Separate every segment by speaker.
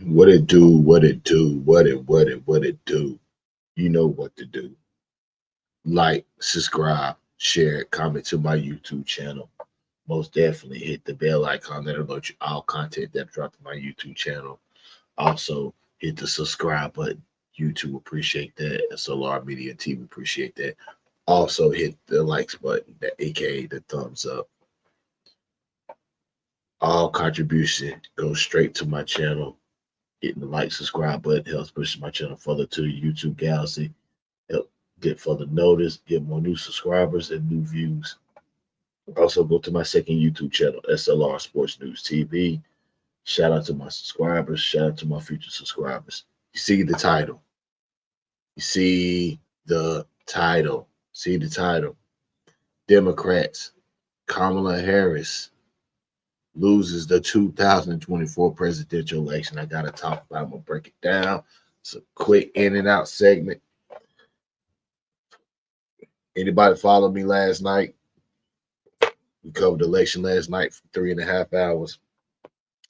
Speaker 1: What it do, what it do, what it do. You know what to do. Like, subscribe, share, comment to my YouTube channel. Most definitely hit the bell icon that alerts you all content that dropped to my YouTube channel. Also, hit the subscribe button. YouTube appreciate that. S.L.R Media TV appreciate that. Also, hit the likes button, that aka the thumbs up. All contribution goes straight to my channel. Hitting the like, subscribe button helps push my channel further to the YouTube galaxy. Help get further notice, get more new subscribers and new views. Also, go to my second YouTube channel, S.L.R Sports News TV. Shout out to my subscribers. Shout out to my future subscribers. You see the title. You see the title. See the title. Democrats, Kamala Harris loses the 2024 presidential election. I got to talk about it. I'm going to break it down. It's a quick in and out segment. Anybody follow me last night? We covered the election last night for 3.5 hours.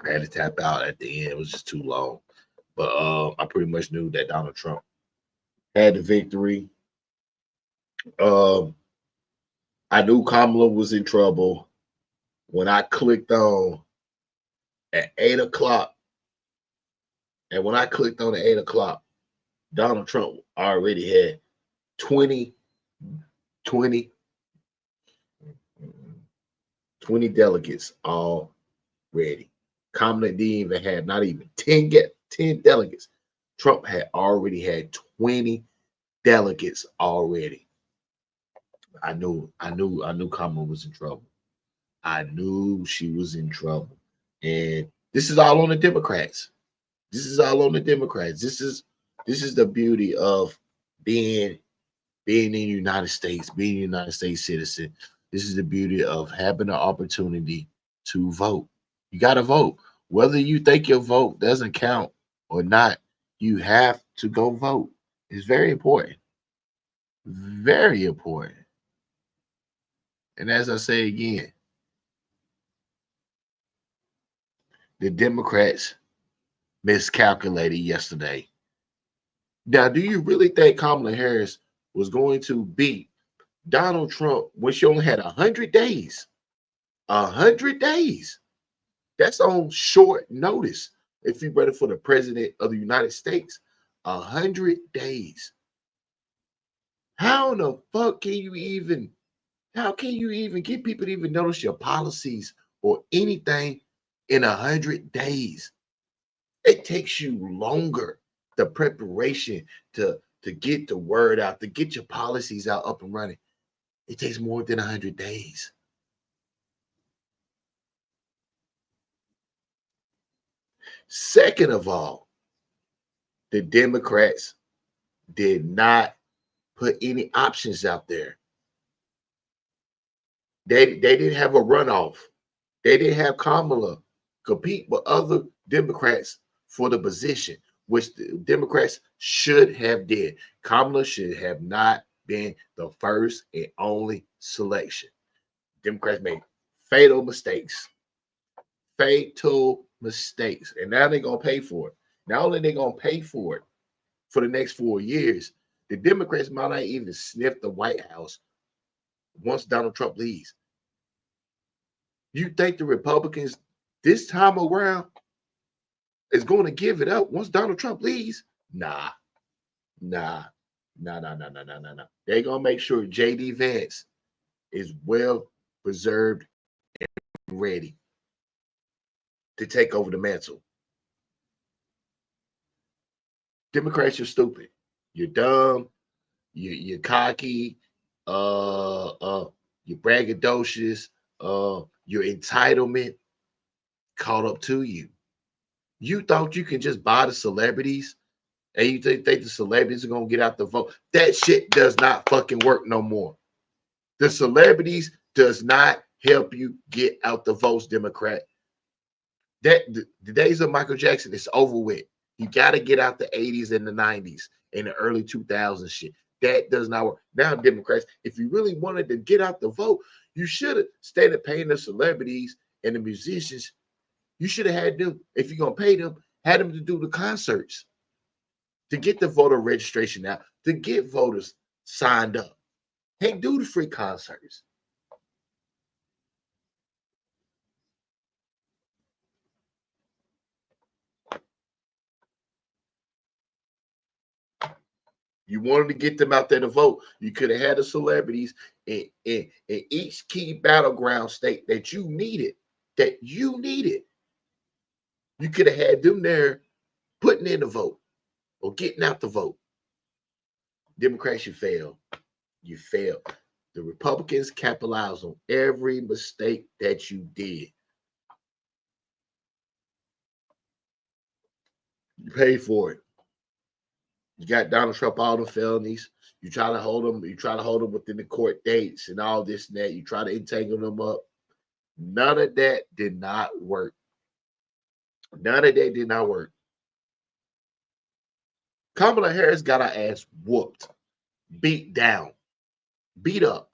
Speaker 1: I had to tap out at the end. It was just too long. But I pretty much knew that Donald Trump had the victory. I knew Kamala was in trouble when I clicked on at 8 o'clock. And when I clicked on at 8 o'clock, Donald Trump already had 20 delegates already. Kamala didn't even have not even 10 delegates. Trump had already had 20 delegates already. I knew Kamala was in trouble. I knew she was in trouble. And this is all on the Democrats. This is all on the Democrats. This is the beauty of being in the United States, being a United States citizen. This is the beauty of having the opportunity to vote. You got to vote. Whether you think your vote doesn't count or not, you have to go vote. It's very important. Very important. And as I say again, the Democrats miscalculated yesterday. Now, do you really think Kamala Harris was going to beat Donald Trump when she only had 100 days? 100 days. That's on short notice. If you're ready for the president of the United States, 100 days. How in the fuck can you even get people to even notice your policies or anything in 100 days? It takes you longer, the preparation to get the word out, to get your policies out up and running. It takes more than 100 days. Second of all, the Democrats did not put any options out there. They didn't have a runoff. They didn't have Kamala compete with other Democrats for the position, which the Democrats should have did. Kamala should have not been the first and only selection. Democrats made fatal mistakes. Fatal mistakes. And now they're going to pay for it. Not only they're going to pay for it for the next 4 years, the Democrats might not even sniff the White House once Donald Trump leaves. You think the Republicans this time around is going to give it up once Donald Trump leaves? Nah, nah, nah. They're going to make sure J.D. Vance is well preserved and ready to take over the mantle. Democrats are stupid. You're dumb. You're cocky. You're braggadocious. Your entitlement caught up to you. You thought you can just buy the celebrities and you think the celebrities are going to get out the vote. That shit does not fucking work no more. The celebrities does not help you get out the votes, Democrat. That the days of Michael Jackson is over with. You got to get out the 80s and the 90s and the early 2000s shit. That does not work. Now, Democrats, if you really wanted to get out the vote, you should have instead of paying the celebrities and the musicians, you should have had them, if you're going to pay them, had them to do the concerts, to get the voter registration out, to get voters signed up. Hey, do the free concerts. You wanted to get them out there to vote. You could have had the celebrities in each key battleground state that you needed. That you needed. You could have had them there putting in the vote or getting out the vote. Democrats, you failed. You failed. The Republicans capitalized on every mistake that you did. You paid for it. You got Donald Trump all the felonies. You try to hold them. You try to hold them within the court dates and all this and that. You try to entangle them up. None of that did not work. None of that did not work. Kamala Harris got her ass whooped, beat down, beat up.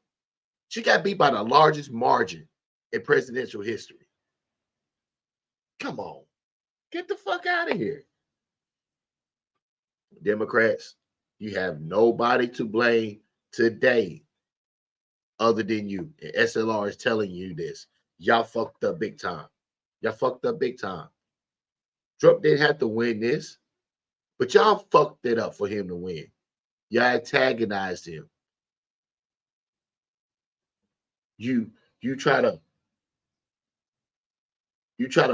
Speaker 1: She got beat by the largest margin in presidential history. Come on, get the fuck out of here. Democrats, you have nobody to blame today other than you. And S.L.R is telling you this. Y'all fucked up big time. Y'all fucked up big time. Trump didn't have to win this, but y'all fucked it up for him to win. Y'all antagonized him. You you try to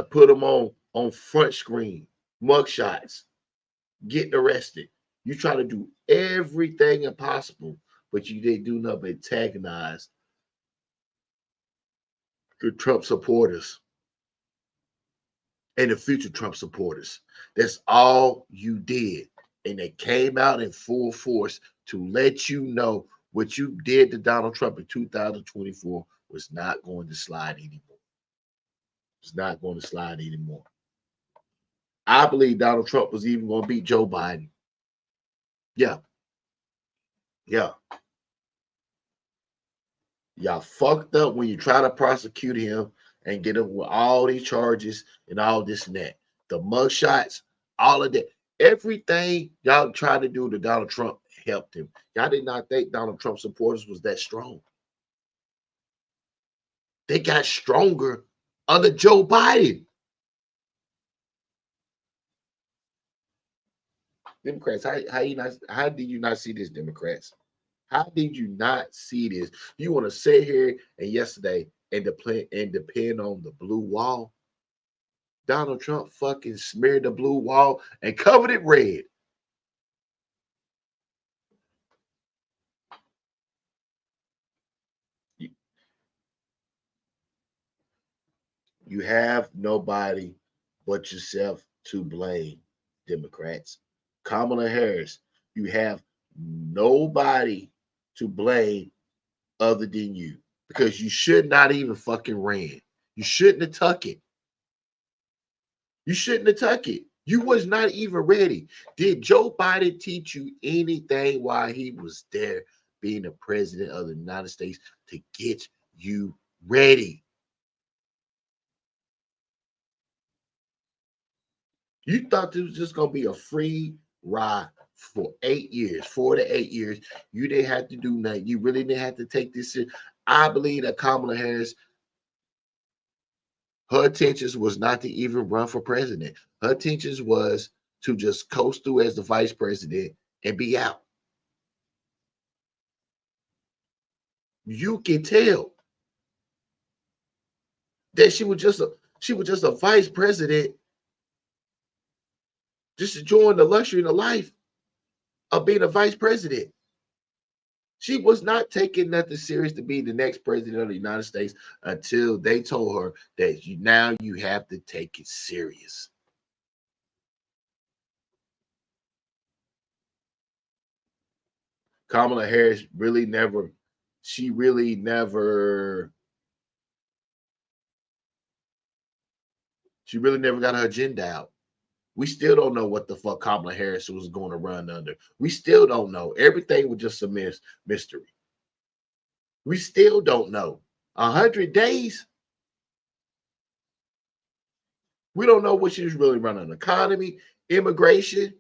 Speaker 1: put him on front screen, mugshots, getting arrested. You try to do everything impossible, but you didn't do nothing but antagonize the Trump supporters and the future Trump supporters. That's all you did. And they came out in full force to let you know what you did to Donald Trump in 2024 was not going to slide anymore. It's not going to slide anymore. I believe Donald Trump was even going to beat Joe Biden. Yeah. Yeah. Y'all fucked up when you try to prosecute him and get him with all these charges and all this and that. The mugshots, all of that. Everything y'all tried to do to Donald Trump helped him. Y'all did not think Donald Trump supporters was that strong. They got stronger under Joe Biden. Democrats, how did you not see this, Democrats? How did you not see this? You want to sit here and yesterday and depend on the blue wall? Donald Trump fucking smeared the blue wall and covered it red. You, you have nobody but yourself to blame, Democrats. Kamala Harris, you have nobody to blame other than you because you should not even fucking ran. You shouldn't have tuck it. You shouldn't have tuck it. You was not even ready. Did Joe Biden teach you anything while he was there being the president of the United States to get you ready? You thought this was just going to be a free ride for 8 years, 4 to 8 years. You didn't have to do nothing. You really didn't have to take this. I believe that Kamala Harris Her intentions was not to even run for president. Her intentions was to just coast through as the vice president and be out. You can tell that she was just a vice president just enjoying the luxury and the life of being a vice president. She was not taking nothing serious to be the next president of the United States until they told her that now you have to take it serious. Kamala Harris really never, she really never, she really never got her agenda out. We still don't know what the fuck Kamala Harris was going to run under. We still don't know. Everything was just a mystery. We still don't know. 100 days, we don't know what she was really running. Economy, immigration,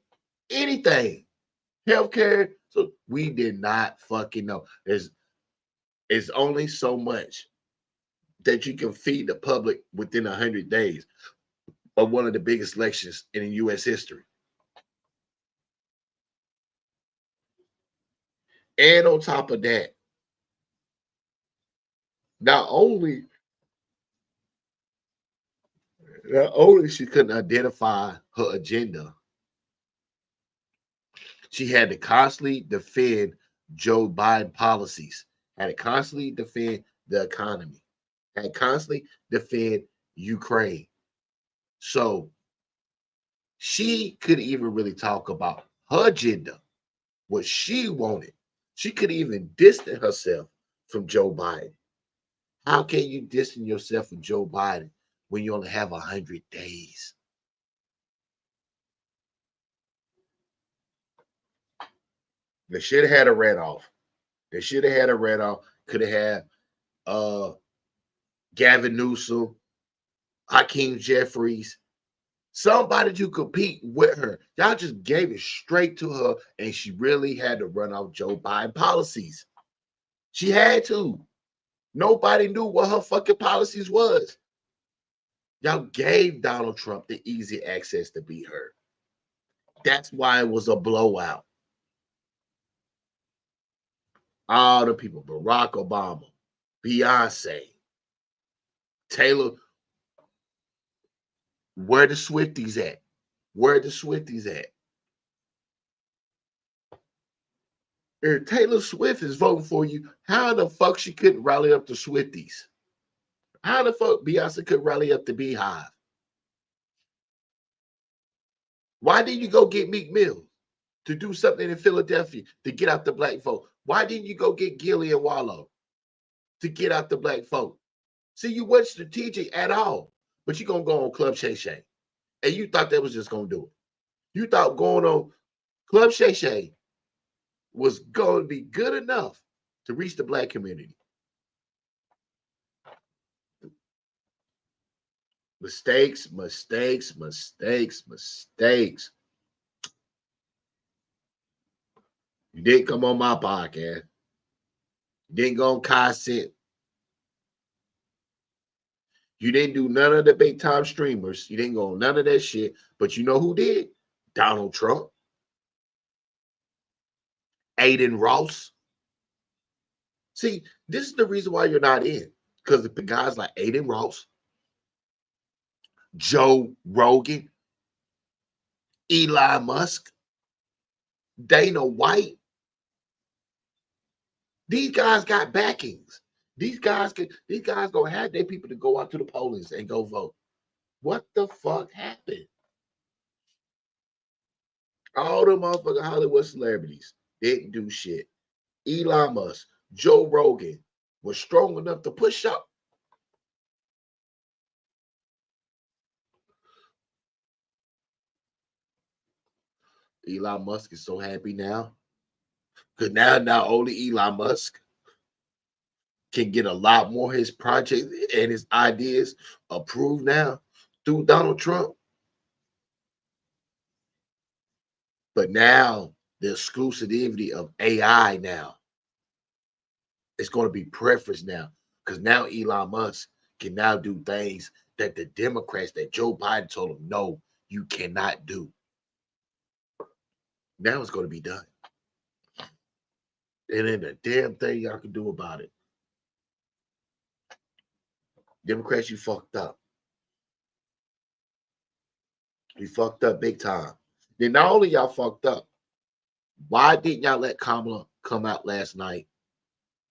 Speaker 1: anything, healthcare. So we did not fucking know. It's only so much that you can feed the public within 100 days of one of the biggest elections in U.S. history. And on top of that, not only she couldn't identify her agenda, she had to constantly defend Joe Biden policies, had to constantly defend the economy, had to constantly defend Ukraine. So she couldn't even really talk about her agenda, what she wanted. She could even distance herself from Joe Biden. How can you distance yourself from Joe Biden when you only have 100 days? They should have had a red off. They should have had a red off. Could have had uh Gavin Newsom, Hakeem Jeffries, somebody to compete with her. Y'all just gave it straight to her, and she really had to run off Joe Biden policies. She had to. Nobody knew what her fucking policies was. Y'all gave Donald Trump the easy access to beat her. That's why it was a blowout. All the people, Barack Obama, Beyonce, Taylor, where the Swifties at? Where the Swifties at? If Taylor Swift is voting for you, how the fuck she couldn't rally up the Swifties? How the fuck Beyonce could rally up the Beehive? Why didn't you go get Meek Mill to do something in Philadelphia to get out the black vote? Why didn't you go get Gilly and Wallow to get out the black vote? See, you weren't strategic at all, but you're going to go on Club Shay Shay. And you thought that was just going to do it. You thought going on Club Shay Shay was going to be good enough to reach the black community. Mistakes, mistakes, mistakes, mistakes. You didn't come on my podcast. You didn't go on Consent. You didn't do none of the big time streamers. You didn't go on none of that shit. But you know who did? Donald Trump. Aiden Ross. See, this is the reason why you're not in. Because the guys like Aiden Ross, Joe Rogan, Elon Musk, Dana White. These guys got backings. These guys gonna have their people to go out to the polls and go vote. What the fuck happened? All the motherfucking Hollywood celebrities didn't do shit. Elon Musk, Joe Rogan was strong enough to push up. Elon Musk is so happy now. Because now not only Elon Musk can get a lot more of his projects and his ideas approved now through Donald Trump. But now the exclusivity of AI now is going to be preference now. Because now Elon Musk can now do things that the Democrats, that Joe Biden told them, no, you cannot do. Now it's going to be done. And then the damn thing y'all can do about it. Democrats, you fucked up. You fucked up big time. Then not only y'all fucked up, why didn't y'all let Kamala come out last night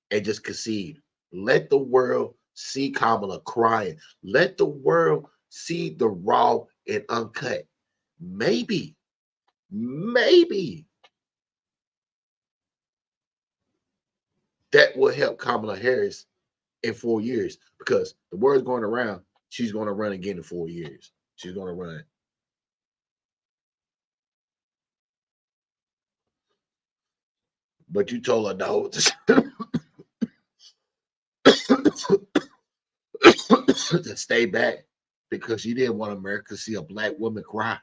Speaker 1: and just concede? Let the world see Kamala crying. Let the world see the raw and uncut. Maybe that will help Kamala Harris in 4 years, because the word's going around, she's going to run again in 4 years. She's going to run. But you told her no to stay back because you didn't want America to see a black woman cry.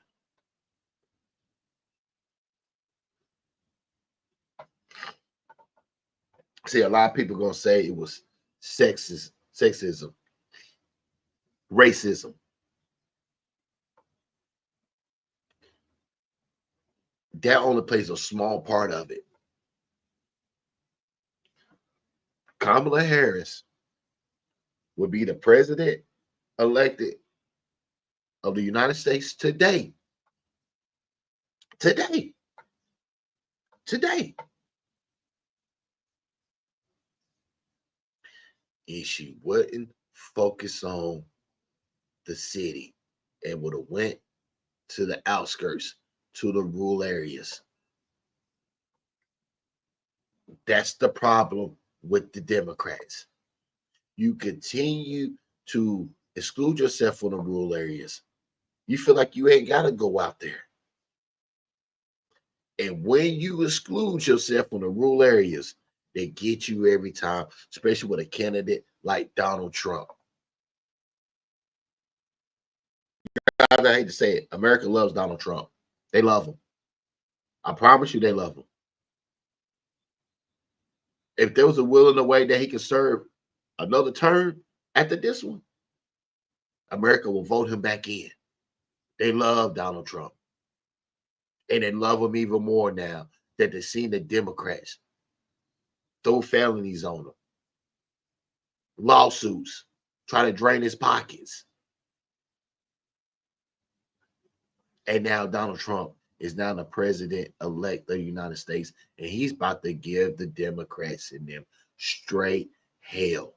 Speaker 1: See, a lot of people gonna say it was sexism, racism. That only plays a small part of it. Kamala Harris would be the president elected of the United States today. Today. If she wouldn't focus on the city and would have went to the outskirts, to the rural areas. That's the problem with the Democrats. You continue to exclude yourself from the rural areas. You feel like you ain't got to go out there. And when you exclude yourself from the rural areas, they get you every time, especially with a candidate like Donald Trump. I hate to say it, America loves Donald Trump. They love him. I promise you, they love him. If there was a will in the way that he could serve another term after this one, America will vote him back in. They love Donald Trump. And they love him even more now that they've seen the Democrats throw felonies on him, lawsuits, try to drain his pockets. And now Donald Trump is now the president-elect of the United States, and he's about to give the Democrats and them straight hell.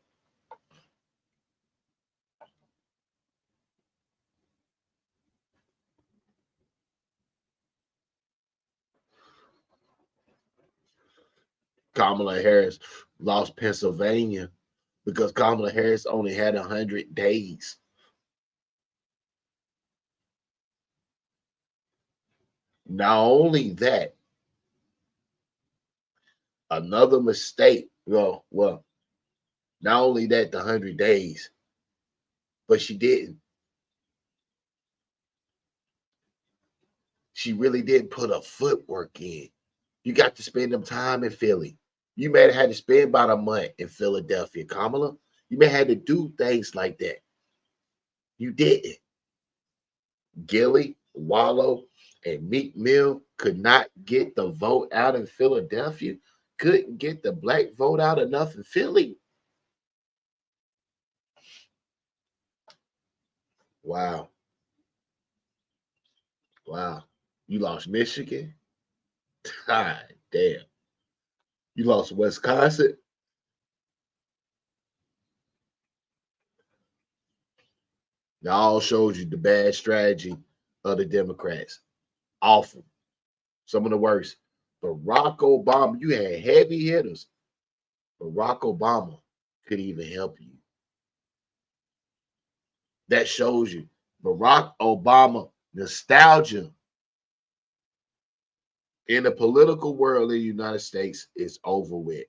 Speaker 1: Kamala Harris lost Pennsylvania because Kamala Harris only had 100 days. Not only that, another mistake. Well, not only that, the 100 days, but she didn't. She really didn't put her footwork in. You got to spend them time in Philly. You may have had to spend about a month in Philadelphia, Kamala. You may have had to do things like that. You didn't. Gilly, Wallow, and Meek Mill could not get the vote out in Philadelphia, couldn't get the black vote out enough in Philly. Wow. Wow. You lost Michigan? God damn. You lost Wisconsin? That all shows you the bad strategy of the Democrats. Awful. Some of the worst. Barack Obama, you had heavy hitters. Barack Obama could even help you. That shows you Barack Obama nostalgia in the political world in the United States is over with.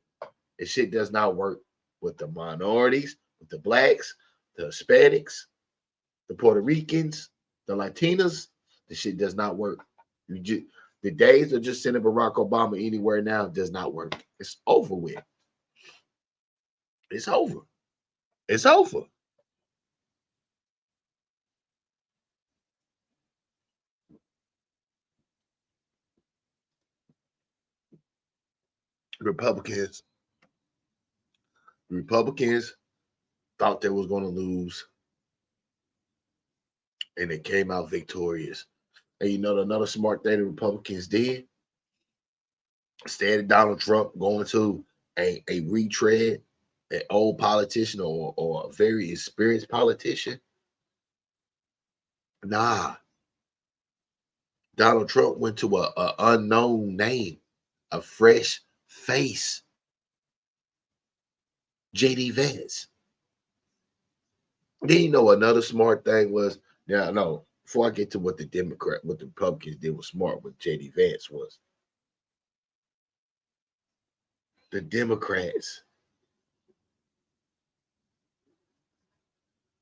Speaker 1: And shit does not work with the minorities, with the blacks, the Hispanics, the Puerto Ricans, the Latinas. The shit does not work. The days of just sending Barack Obama anywhere now does not work. It's over with. It's over. It's over. Republicans, Republicans thought they was going to lose, and they came out victorious. And you know another smart thing the Republicans did? Instead of Donald Trump going to a retread, an old politician or a very experienced politician, nah, Donald Trump went to a unknown name, a fresh face, JD Vance. Then you know another smart thing was, now no, before I get to what what the Republicans did was smart with JD Vance was the Democrats.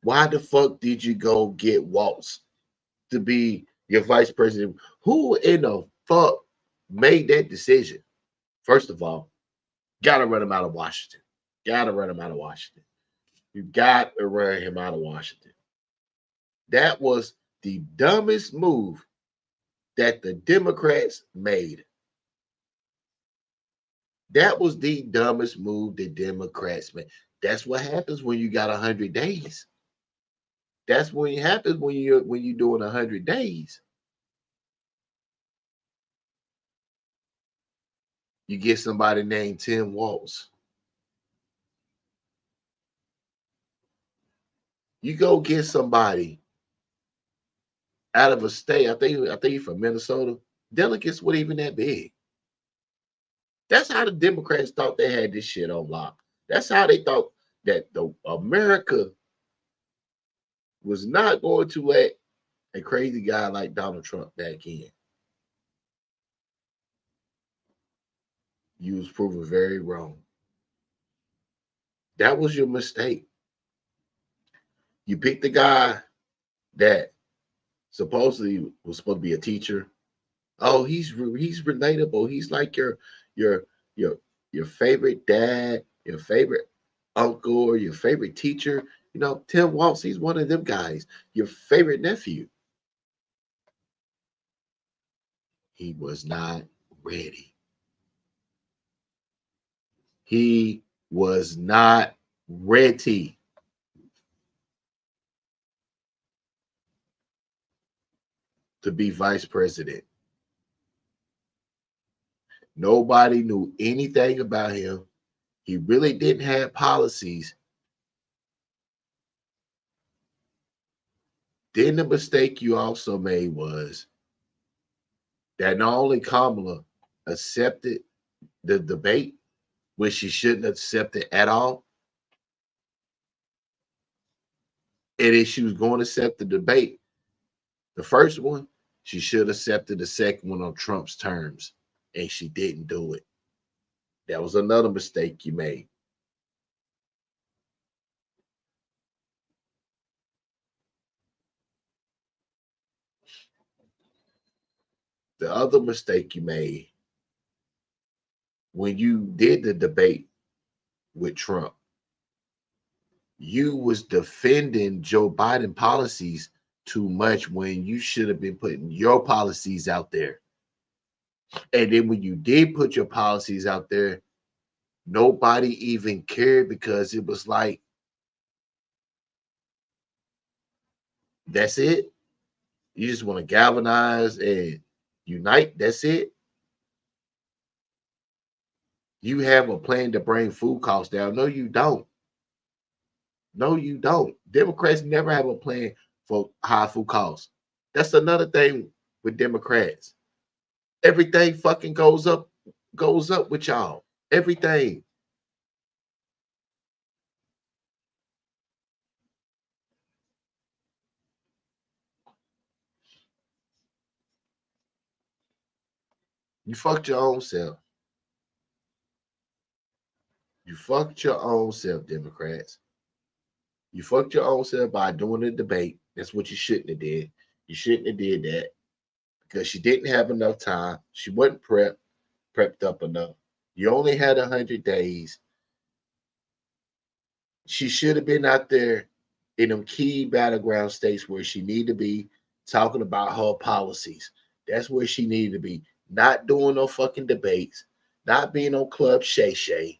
Speaker 1: Why the fuck did you go get Waltz to be your vice president? Who in the fuck made that decision? First of all, gotta run him out of Washington. Gotta run him out of Washington. You got to run him out of Washington. That was the dumbest move that the Democrats made. That was the dumbest move the Democrats made. That's what happens when you got 100 days. That's when it happens when you're doing 100 days. You get somebody named Tim Walz. You go get somebody out of a state. I think you're from Minnesota. Delegates weren't even that big. That's how the Democrats thought they had this shit on lock. That's how they thought that the America was not going to let a crazy guy like Donald Trump back in. You was proven very wrong. That was your mistake. You picked the guy that supposedly was supposed to be a teacher. Oh, he's relatable. He's like your your your favorite dad, your favorite uncle, or your favorite teacher. You know, Tim Waltz, he's one of them guys. Your favorite nephew. He was not ready. He was not ready to be vice president. Nobody knew anything about him. He really didn't have policies. Then the mistake you also made was that not only Kamala accepted the debate, which she shouldn't accept it at all, and if she was going to accept the debate, the first one, she should have accepted the second one on Trump's terms, and she didn't do it. That was another mistake you made. The other mistake you made when you did the debate with Trump, you was defending Joe Biden policies too much when you should have been putting your policies out there. And then when you did put your policies out there, nobody even cared because it was like, that's it. You just want to galvanize and unite. That's it. You have a plan to bring food costs down. No, you don't. No, you don't. Democrats never have a plan for high food costs. That's another thing with Democrats. Everything fucking goes up with y'all. Everything. You fucked your own self. You fucked your own self, Democrats. You fucked your own self by doing the debate. That's what you shouldn't have did. You shouldn't have did that because she didn't have enough time. She wasn't prepped up enough. You only had 100 days. She should have been out there in them key battleground states where she needed to be talking about her policies. That's where she needed to be. Not doing no fucking debates, not being on Club Shay Shay.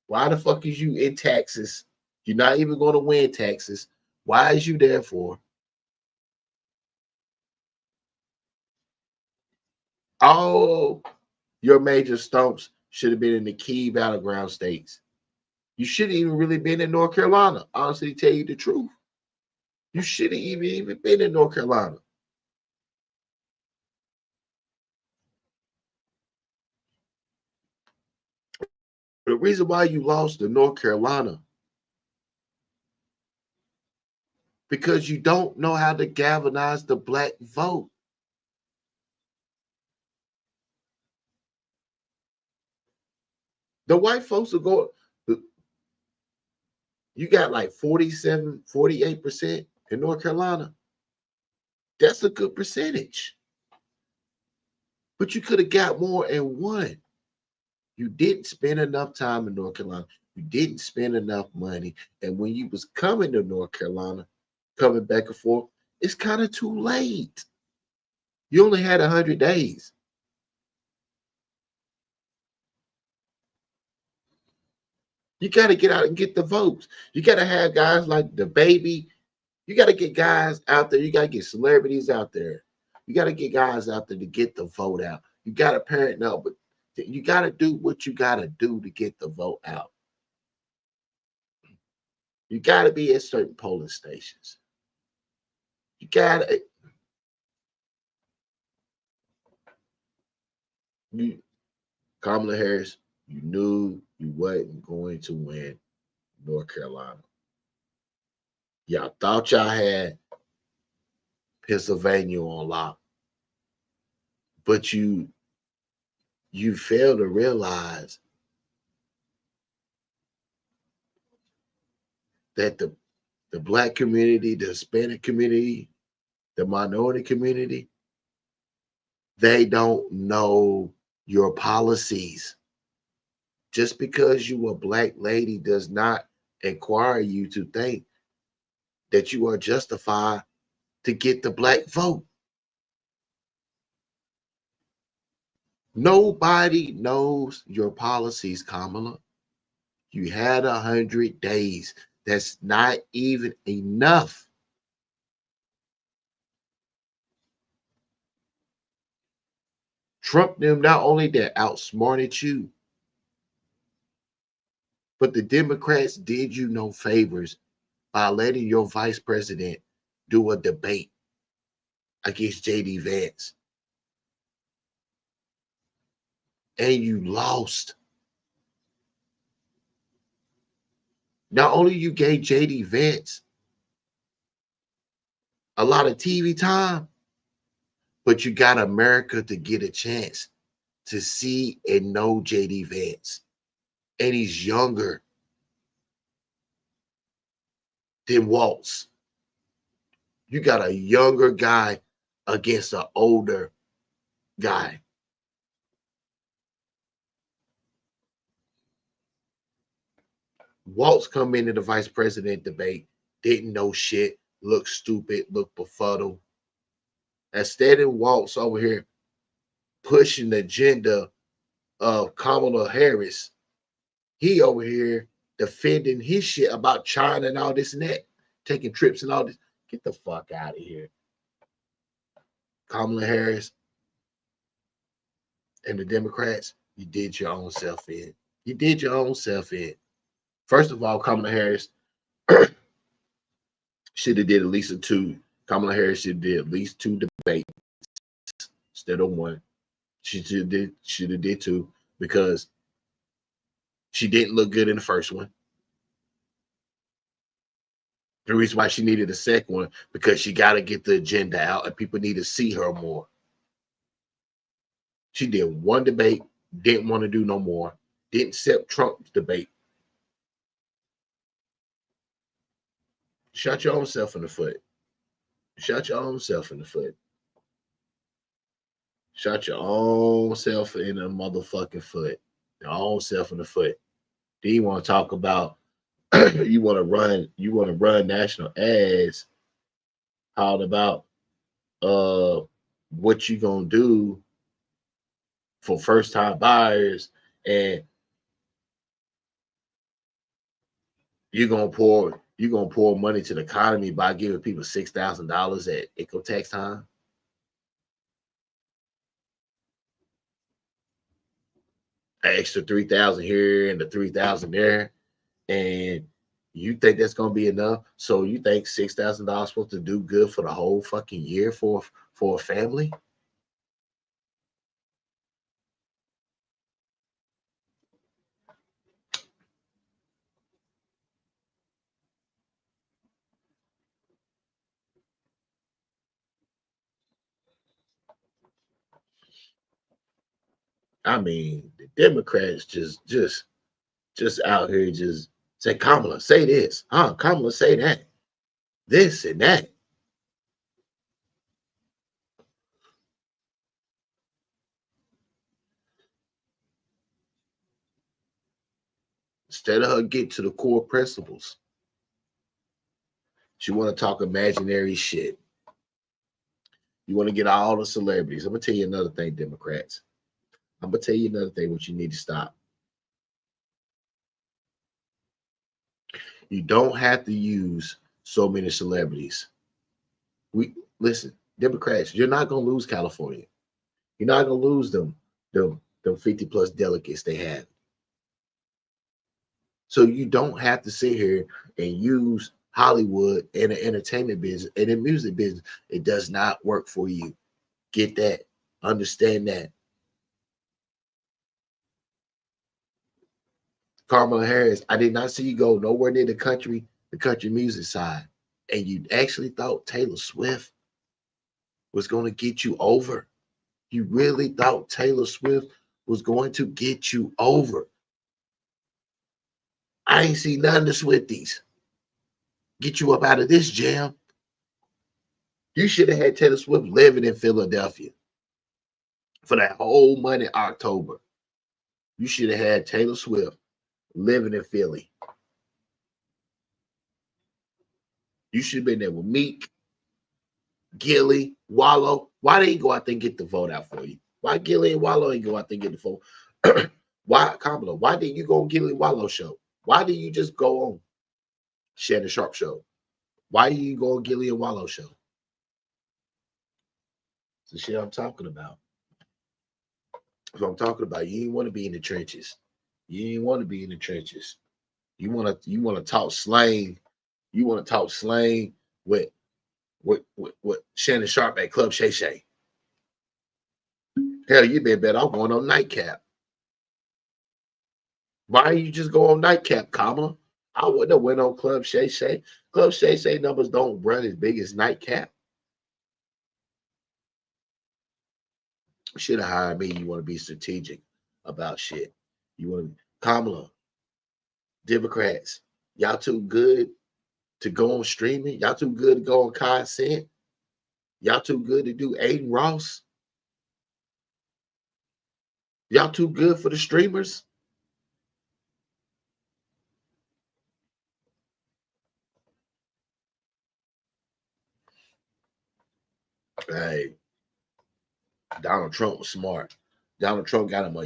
Speaker 1: Why the fuck is you in Texas? You're not even going to win Texas. Why is you there for? All your major stumps should have been in the key battleground states. You shouldn't even really been in North Carolina. Honestly, to tell you the truth, you shouldn't even been in North Carolina. The reason why you lost to North Carolina because you don't know how to galvanize the black vote. The white folks will go. You got like 47, 48% in North Carolina. That's a good percentage. But you could have got more and won. You didn't spend enough time in North Carolina. You didn't spend enough money. And when you was coming to North Carolina, coming back and forth, it's kind of too late. You only had 100 days. You got to get out and get the votes. You got to have guys like the baby. You got to get guys out there. You got to get celebrities out there. You got to get guys out there to get the vote out. You got to parent no, but you got to do what you got to do to get the vote out. You got to be at certain polling stations. You got to. You, Kamala Harris, you knew you wasn't going to win North Carolina. Y'all thought y'all had Pennsylvania on lock, but you fail to realize that the black community, the Hispanic community, the minority community, they don't know your policies. Just because you a black lady does not require you to think that you are justified to get the black vote. Nobody knows your policies, Kamala. You had 100 days. That's not even enough. Trump them not only that outsmarted you, but the Democrats did you no favors by letting your vice president do a debate against JD Vance. And you lost. Not only you gave JD Vance a lot of TV time, but you got America to get a chance to see and know JD Vance. And he's younger than Waltz. You got a younger guy against an older guy. Waltz come into the vice president debate, didn't know shit, looked stupid, looked befuddled. Instead of Waltz over here pushing the agenda of Kamala Harris, he over here defending his shit about China and all this and that, taking trips and all this. Get the fuck out of here. Kamala Harris and the Democrats, you did your own self in. You did your own self in. First of all, Kamala Harris should have did at least a two. Kamala Harris should have did at least two debates instead of one. She should have did two because she didn't look good in the first one. The reason why she needed a second one because she got to get the agenda out and people need to see her more. She did one debate, didn't want to do no more, didn't accept Trump's debate. Shot your own self in the foot. Shot your own self in the foot. Shot your own self in the motherfucking foot. Your own self in the foot. Then you want to talk about you want to run national ads out about what you gonna do for first time buyers, and you're gonna pour money to the economy by giving people $6,000 at income tax time. An extra 3,000 here and the 3,000 there, and you think that's gonna be enough? So you think $6,000 supposed to do good for the whole fucking year for a family? I mean, the Democrats just out here just say, Kamala, say this, Kamala, say that, this and that. Instead of her get to the core principles, she want to talk imaginary shit. You want to get all the celebrities. I'm gonna tell you another thing, Democrats. I'm gonna tell you another thing what you need to stop. You don't have to use so many celebrities. We listen, Democrats, you're not gonna lose California. You're not gonna lose them 50 plus delegates they have. So you don't have to sit here and use Hollywood and the entertainment business and the music business. It does not work for you. Get that. Understand that. Kamala Harris, I did not see you go nowhere near the country music side. And you actually thought Taylor Swift was going to get you over. You really thought Taylor Swift was going to get you over. I ain't seen none of the Swifties get you up out of this jam. You should have had Taylor Swift living in Philadelphia for that whole month in October. You should have had Taylor Swift living in Philly. You should have been there with Meek, Gilly, Wallow. Why they ain't go out there and get the vote out for you? Why Gilly and Wallow ain't go out there and get the vote? Why, Kamala? Why didn't you go on Gilly and Wallow show? Why did you just go on Shannon Sharp show? Why did you go on Gilly and Wallow show? It's the shit I'm talking about. That's what I'm talking about. You ain't want to be in the trenches. You ain't want to be in the trenches. You want to talk slang. You want to talk slang with with Shannon Sharp at Club Shay Shay. Hell, you been better off going on Nightcap. Why you just go on Nightcap, Kamala? I wouldn't have went on Club Shay Shay. Club Shay Shay numbers don't run as big as Nightcap. Should have hired me. You want to be strategic about shit. You want to Kamala, Democrats, y'all too good to go on streaming. Y'all too good to go on content. Y'all too good to do Aiden Ross. Y'all too good for the streamers. Hey, Donald Trump was smart. Donald Trump got him a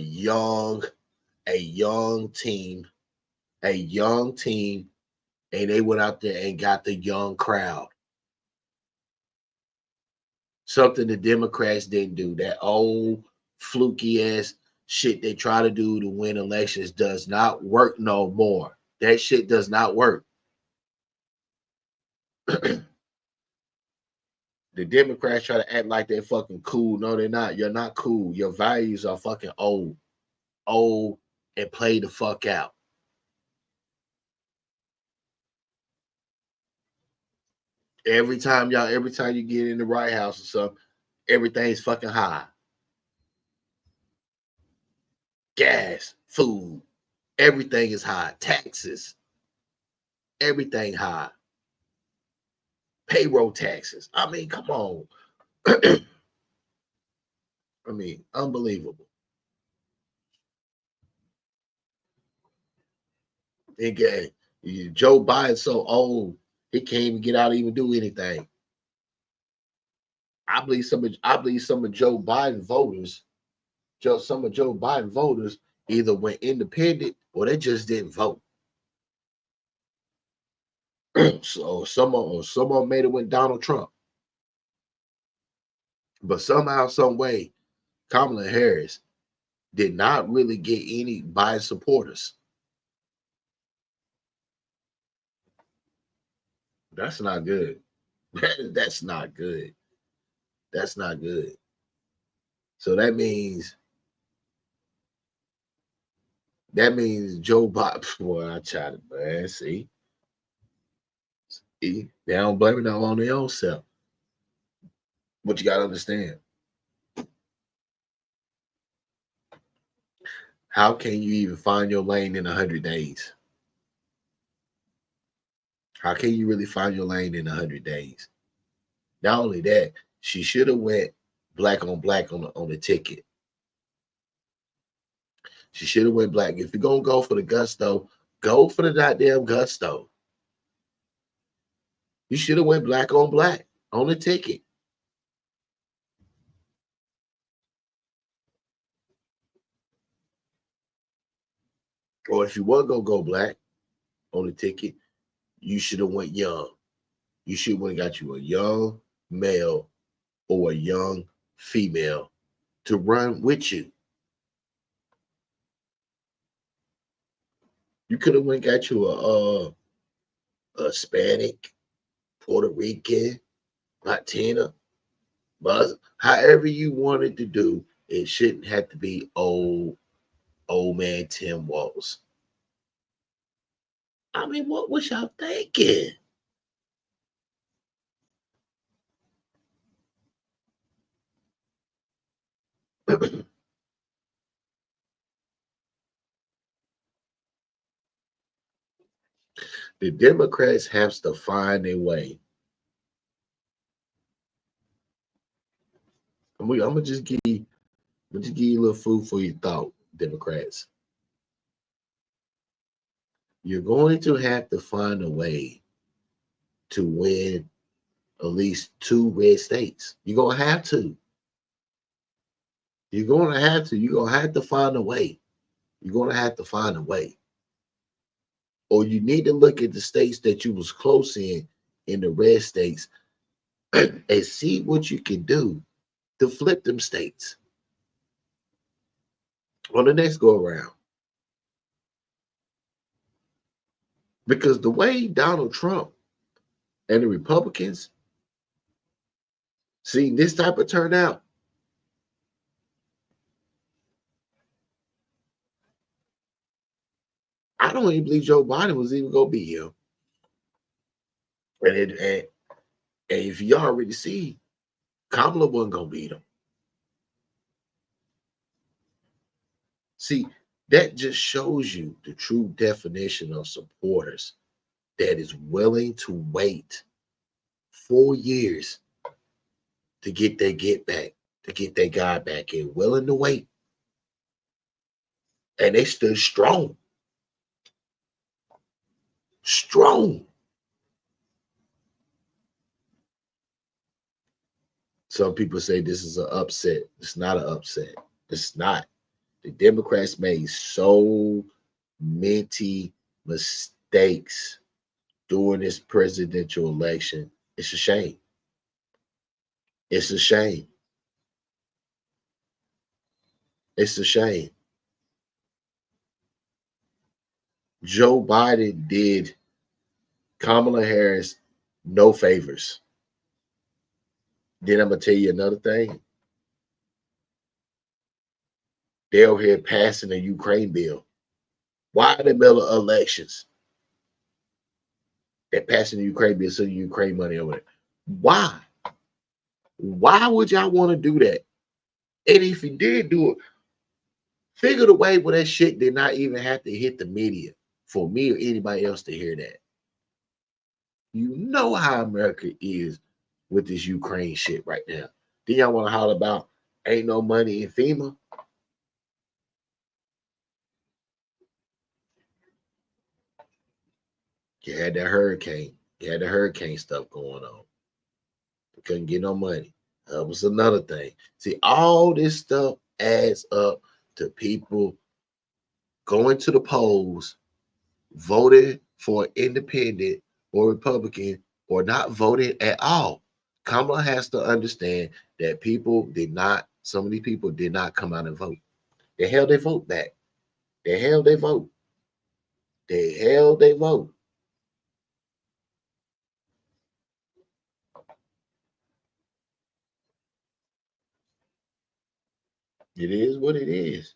Speaker 1: young team, and they went out there and got the young crowd. Something the Democrats didn't do. That old fluky ass shit they try to do to win elections does not work no more. That shit does not work. The Democrats try to act like they're fucking cool. No, they're not. You're not cool. Your values are fucking old, and play the fuck out. Every time you get in the White House or something, everything's fucking high. Gas, food, everything is high. Taxes, everything high. Payroll taxes. I mean, come on. I mean, unbelievable. Again, Joe Biden's so old, he can't even get out and even do anything. I believe some of Joe Biden voters some of Joe Biden voters either went independent or they just didn't vote. So some of them made it with Donald Trump. But somehow, some way, Kamala Harris did not really get any Biden supporters. That's not good. That's not good. That's not good. So that means Joe Biden. Boy, I tried it, man. See, they don't blame it all on their own self. But you gotta understand, how can you even find your lane in 100 days? How can you really find your lane in 100 days? Not only that, she should have went black on black on the ticket. She should have went black. If you're gonna go for the gusto, go for the goddamn gusto. You should have went black on black on the ticket. Or if you were gonna go black on the ticket, you should have went young. You should have got you a young male or a young female to run with you. You could have went got you a Hispanic, Puerto Rican, Latina, but however you wanted to do, it shouldn't have to be old man Tim Walz. I mean, what was y'all thinking? The Democrats have to find a way. I'm gonna just give you, a little food for your thought, Democrats. You're going to have to find a way to win at least 2 red states. You're gonna have to. You're gonna have to. You're gonna have to find a way. You're gonna have to find a way. Or you need to look at the states that you was close in the red states, and see what you can do to flip them states on the next go around. Because the way Donald Trump and the Republicans seen this type of turnout, I don't even believe Joe Biden was even gonna be here. And if you already see, Kamala wasn't gonna beat him. See, that just shows you the true definition of supporters that is willing to wait 4 years to get their get back, to get their guy back in, willing to wait. And they stood strong. Strong. Some people say this is an upset. It's not an upset. It's not. The Democrats made so many mistakes during this presidential election. It's a shame. It's a shame. It's a shame. Joe Biden did Kamala Harris no favors. Then I'm gonna tell you another thing. They're over here passing the Ukraine bill. Why in the middle of elections? They're passing the Ukraine bill, sending Ukraine money over there. Why? Why would y'all want to do that? And if you did do it, figure the way where that shit did not even have to hit the media for me or anybody else to hear that. You know how America is with this Ukraine shit right now. Then y'all want to holler about ain't no money in FEMA? You had that hurricane. You had the hurricane stuff going on. You couldn't get no money. That was another thing. See, all this stuff adds up to people going to the polls, voting for independent or Republican, or not voting at all. Kamala has to understand that people did not, some of these people did not come out and vote. The hell they vote back. The hell they vote. The hell they vote. It is what it is.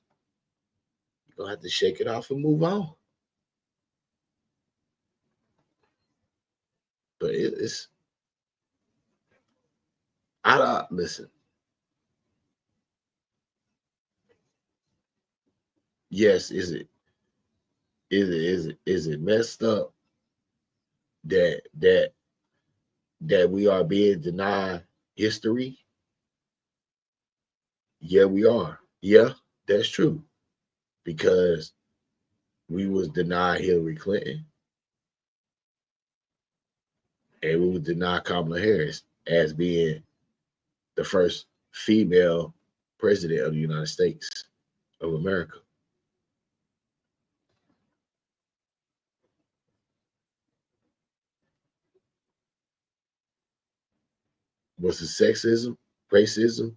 Speaker 1: You're gonna have to shake it off and move on. But it's I don't listen. Yes, is it messed up that we are being denied history? Yeah, we are. Yeah, that's true. Because we was denied Hillary Clinton and we was denied Kamala Harris as being the first female president of the United States of America. Was it sexism, racism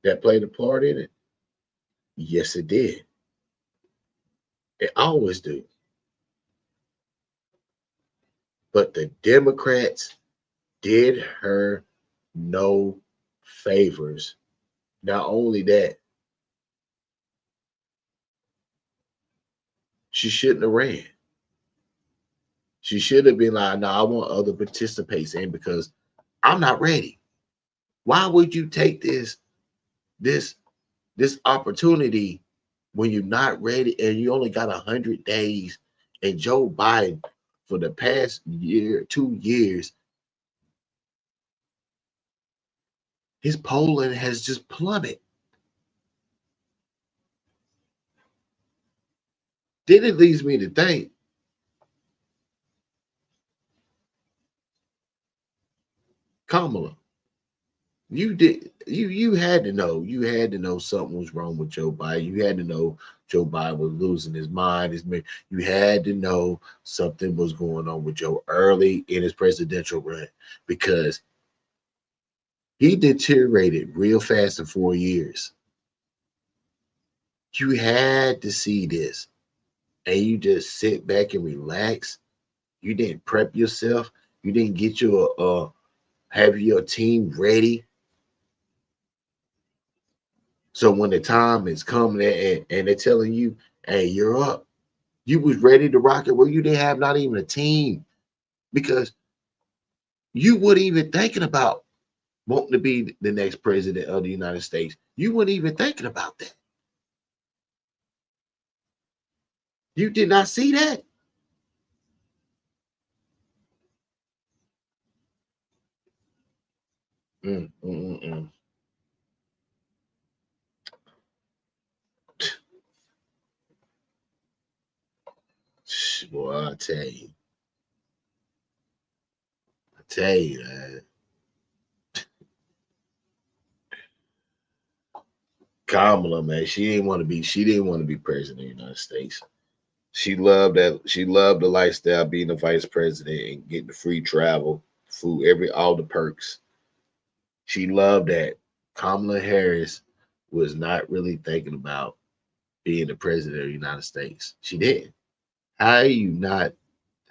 Speaker 1: that played a part in it? Yes, it did. It always do. But the Democrats did her no favors. Not only that, she shouldn't have ran. She should have been like, no, I want other participants in because I'm not ready. Why would you take this this opportunity when you're not ready and you only got 100 days? And Joe Biden, for the past year, 2 years, his polling has just plummeted. Then it leads me to think, Kamala, you had to know, something was wrong with Joe Biden. You had to know Joe Biden was losing his mind. You had to know something was going on with Joe early in his presidential run because he deteriorated real fast in 4 years. You had to see this, and you just sit back and relax. You didn't prep yourself. You didn't get your have your team ready. So when the time is coming and they're telling you, "Hey, you're up," you was ready to rock it. Well, you didn't have not even a team because you weren't even thinking about wanting to be the next president of the United States. You weren't even thinking about that. You did not see that. Mm, mm, mm, mm. Boy, I tell you, man. Kamala, man, she didn't want to be president of the United States. She loved that. She loved the lifestyle, being the vice president and getting the free travel, food, all the perks. She loved that. Kamala Harris was not really thinking about being the president of the United States. She didn't. How you not?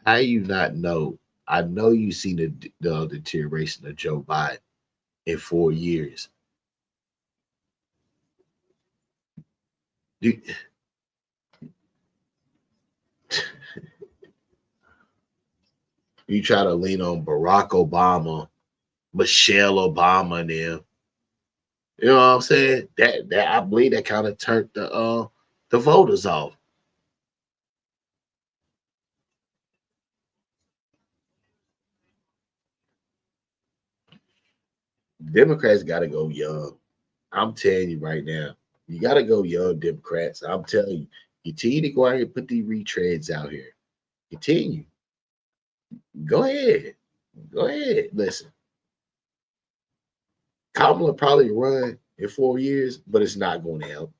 Speaker 1: How you not know? I know you seen the deterioration of Joe Biden in 4 years. You, you try to lean on Barack Obama, Michelle Obama, and them. You know what I'm saying? That I believe that kind of turned the voters off. Democrats got to go young. I'm telling you right now, you got to go young, Democrats. I'm telling you, continue to go out here and put these retreads out here. Continue. Go ahead. Go ahead. Listen, Kamala probably run in 4 years, but it's not going to help.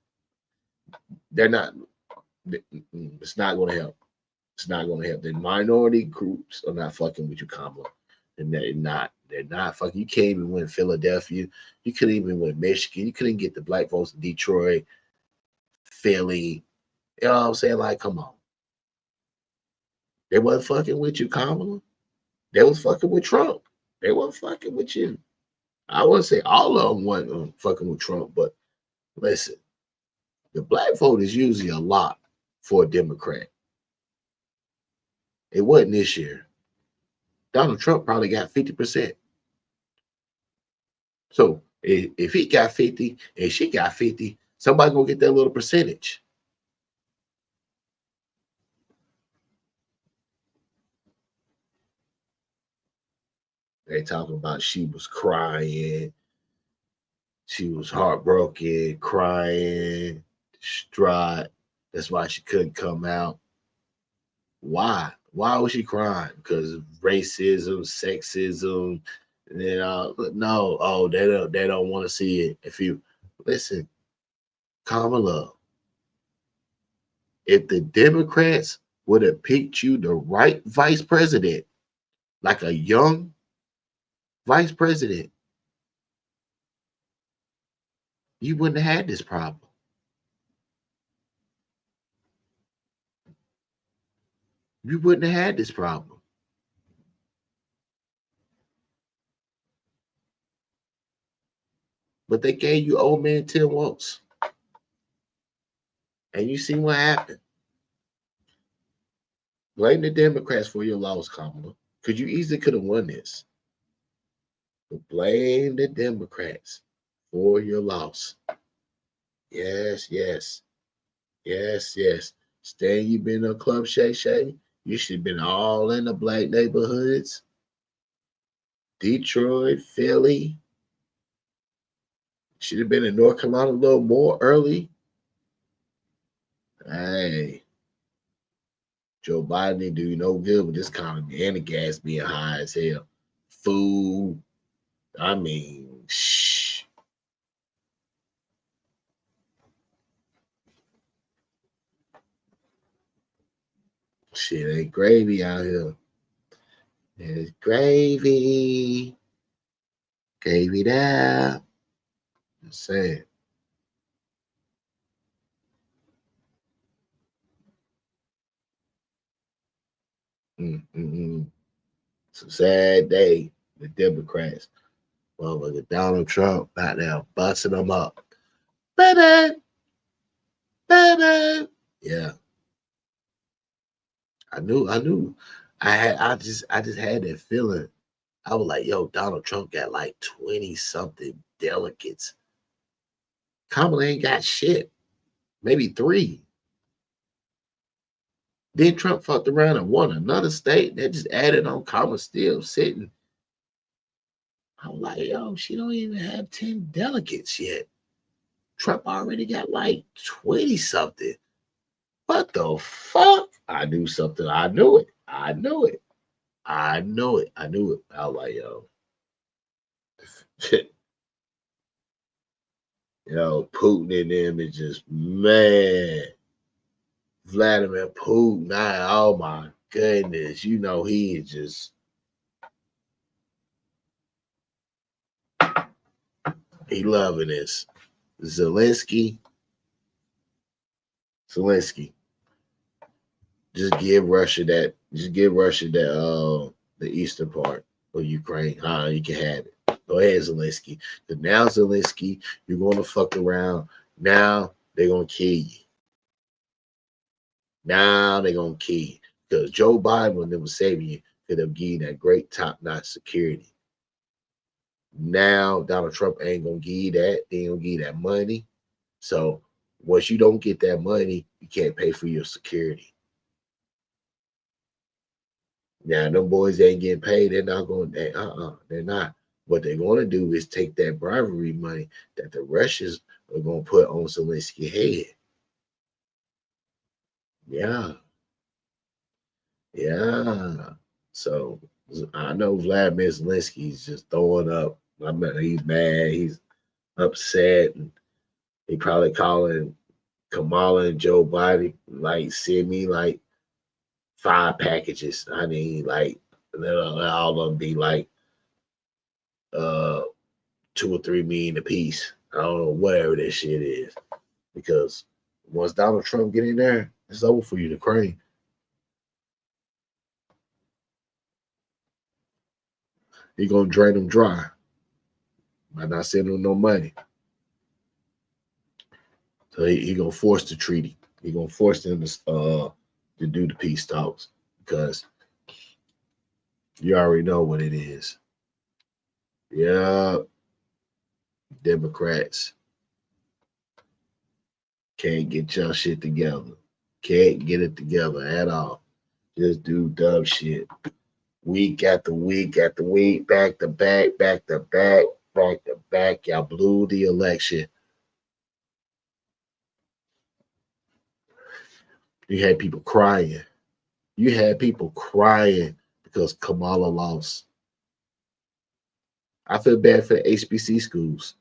Speaker 1: They're not. It's not going to help. It's not going to help. The minority groups are not fucking with you, Kamala. And they're not. They're not fucking. You can't even win Philadelphia. You couldn't even win Michigan. You couldn't get the black votes in Detroit, Philly. You know what I'm saying? Like, come on. They wasn't fucking with you, Kamala. They was fucking with Trump. They wasn't fucking with you. I wouldn't say all of them wasn't fucking with Trump, but listen, the black vote is usually a lot for a Democrat. It wasn't this year. Donald Trump probably got 50%. So if he got 50 and she got 50, somebody gonna get that little percentage. They talking about she was crying, she was heartbroken, crying, distraught. That's why she couldn't come out. Why? Why was she crying? Because of racism, sexism, and then no, oh, they don't want to see it. If you listen, Kamala, if the Democrats would have picked you the right vice president, like a young vice president, you wouldn't have had this problem. You wouldn't have had this problem. But they gave you old man Tim Walz. And you see what happened. Blame the Democrats for your loss, Kamala. Because you easily could have won this. But blame the Democrats for your loss. Yes, yes. Yes, yes. Stan, you been a club Shay Shay. You should have been all in the black neighborhoods. Detroit, Philly. Should have been in North Carolina a little more early. Hey, Joe Biden didn't do no good with this economy and the gas being high as hell. Food. I mean, shh. Shit ain't gravy out here. It's gravy. Gravy there. Just saying. Mm-mm-mm. It's a sad day. The Democrats. Motherfucker Donald Trump out there busting them up. Baby, baby. Yeah. I knew. I just had that feeling. I was like, yo, Donald Trump got like 20 something delegates. Kamala ain't got shit. Maybe three. Then Trump fucked around and won another state that just added on Kamala still sitting. I was like, yo, she don't even have 10 delegates yet. Trump already got like 20 something. What the fuck? I knew something. I knew it. I knew it. I knew it. I knew it. I was like, Putin and them is just man. Vladimir Putin. Oh my goodness. He is just he loving this. Zelensky. Just give Russia that the eastern part of Ukraine. You can have it. Go ahead, Zelensky. Because now Zelensky, you're gonna fuck around. Now they're gonna kill you. Now they're gonna kill you. Because Joe Biden, when they were saving you, could have given you that great top-notch security. Now Donald Trump ain't gonna give you that. They ain't gonna give you that money. So once you don't get that money, you can't pay for your security. Now them boys ain't getting paid. They're not going. They're not. What they're going to do is take that bribery money that the Russians are going to put on Zelensky's head. Yeah, yeah. So I know Vladimir Zelensky's just throwing up. I mean, he's mad. upset, and he probably calling Kamala and Joe Biden like send me like 5 packages. I need like all of them be like uh 2 or 3 million a piece. I don't know whatever that shit is because once Donald Trump get in there, it's over for you, Ukraine. He gonna drain them dry by not sending them no money. So he gonna force the treaty. He gonna force them to do the peace talks because you already know what it is. Yeah, Democrats can't get your shit together. Can't get it together at all. Just do dumb shit. Week after week after week, back to back, back to back, back to back. Y'all blew the election. You had people crying. You had people crying because Kamala lost. I feel bad for the HBC schools.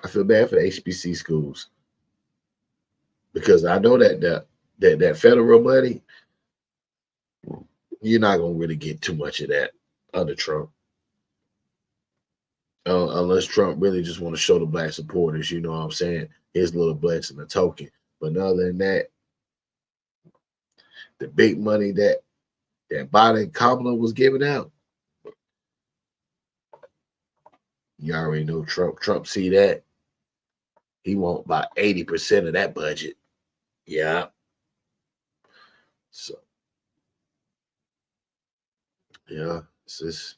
Speaker 1: I feel bad for the HBC schools because I know that federal money, you're not gonna really get too much of that under Trump, unless Trump really just want to show the black supporters. You know what I'm saying? His little blessing, a token. But other than that, the big money that Biden and Kamala was giving out, you already know Trump. Trump see that he want about 80% of that budget. Yeah. So yeah, it's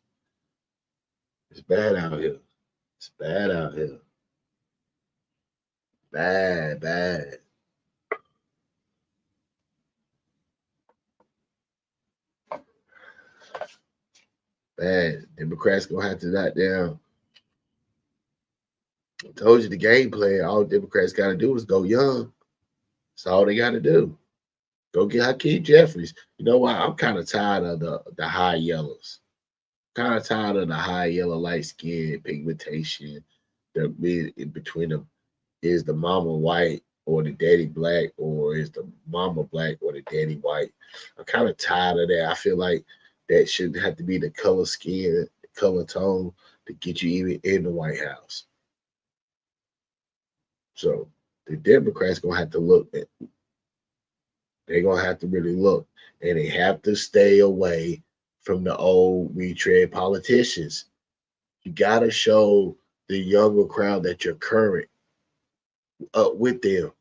Speaker 1: bad out here. It's bad out here. Bad, bad. Bad. Democrats gonna have to knock down. I told you the game plan. All Democrats gotta do is go young. That's all they gotta do. Go get Hakeem Jeffries. You know what? I'm kind of tired of the high yellows. Kind of tired of the high yellow, light skin, pigmentation. The mid in between them is the mama white or the daddy black, or is the mama black or the daddy white. I'm kind of tired of that. I feel like that shouldn't have to be the color skin, color tone to get you even in the White House. So the Democrats gonna have to look at, they're gonna have to really look, and they have to stay away from the old retread politicians. You gotta show the younger crowd that you're current up with them.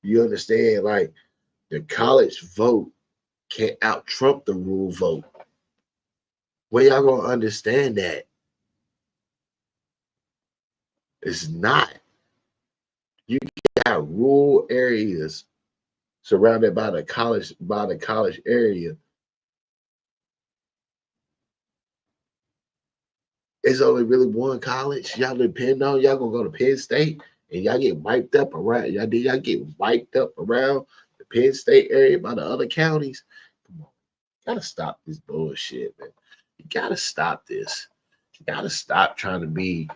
Speaker 1: You understand? Like the college vote can't out Trump the rule vote. Where y'all gonna understand that? It's not. You got rural areas surrounded by the college area. It's only really one college. Y'all depend on, y'all gonna go to Penn State and y'all get wiped up around. Y'all get wiped up around the Penn State area by the other counties. Come on, you gotta stop this bullshit, man. You gotta stop this. You gotta stop trying to be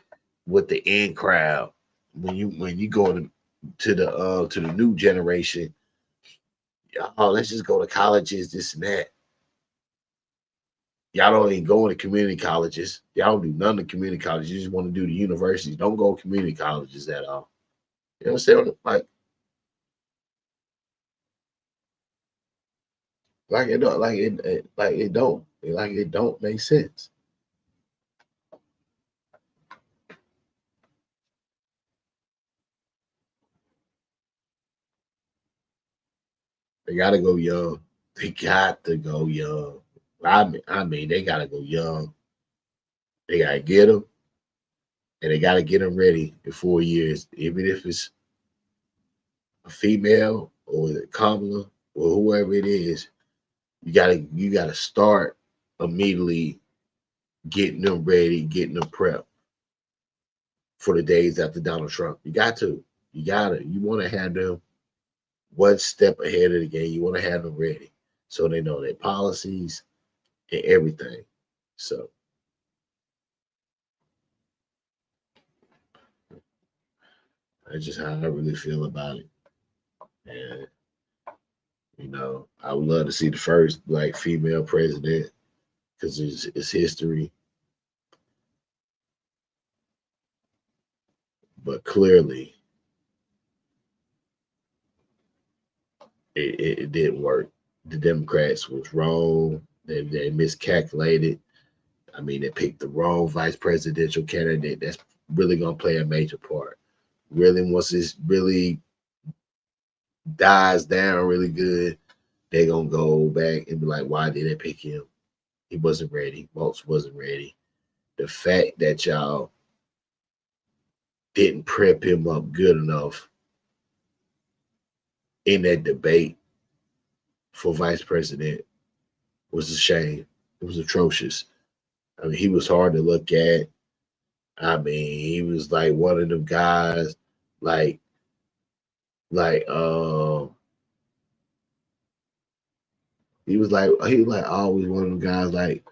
Speaker 1: with the in crowd when you go to the new generation. Oh, let's just go to colleges, this and that. Y'all don't even go into community colleges. Y'all don't do none of the community colleges. You just want to do the universities. Don't go to community colleges at all. You know what I'm saying? Like it don't like it don't make sense. They gotta go young. They got to go young. I mean, they gotta go young. They gotta get them, and they gotta get them ready in 4 years, even if it's a female or a Kamala or whoever it is. You gotta start immediately getting them ready, getting them prepped for the days after Donald Trump. You got to. You gotta. You want to have them one step ahead of the game. You want to have them ready so they know their policies and everything. So That's just how I really feel about it. And I would love to see the first black female president because it's history. But clearly, it didn't work. The Democrats was wrong. They miscalculated. I mean, they picked the wrong vice presidential candidate. That's really gonna play a major part. Really, once this really dies down really good, they gonna go back and be like, why did they pick him? He wasn't ready. Most wasn't ready. The fact that y'all didn't prep him up good enough in that debate for vice president was a shame. It was atrocious. I mean, he was hard to look at. I mean, he was like one of them guys, like like he was like always one of them guys like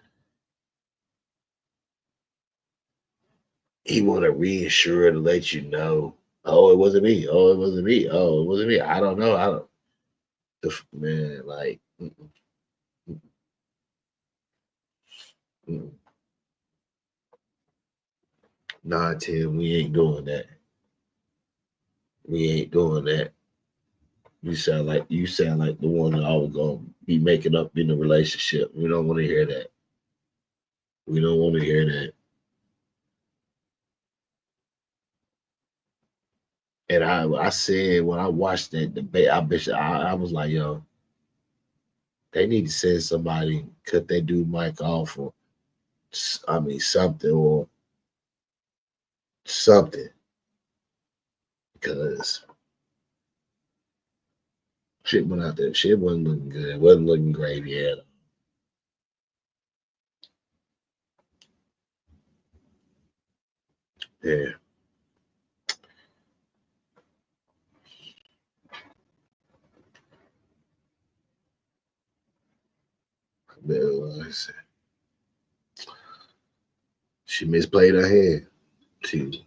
Speaker 1: he want to reassure to let you know, oh, it wasn't me. Oh, it wasn't me. Oh, it wasn't me. I don't know. I don't. Man, like, mm. Nah, Tim, we ain't doing that. We ain't doing that. You sound like the one that I was gonna be making up in the relationship. We don't want to hear that. We don't want to hear that. And I said when I watched that debate, I was like, yo, they need to send somebody, cut that dude Mike off, or I mean something or something, because shit went out there. Shit wasn't looking good. It wasn't looking great yet. Yeah. She misplayed her hand. She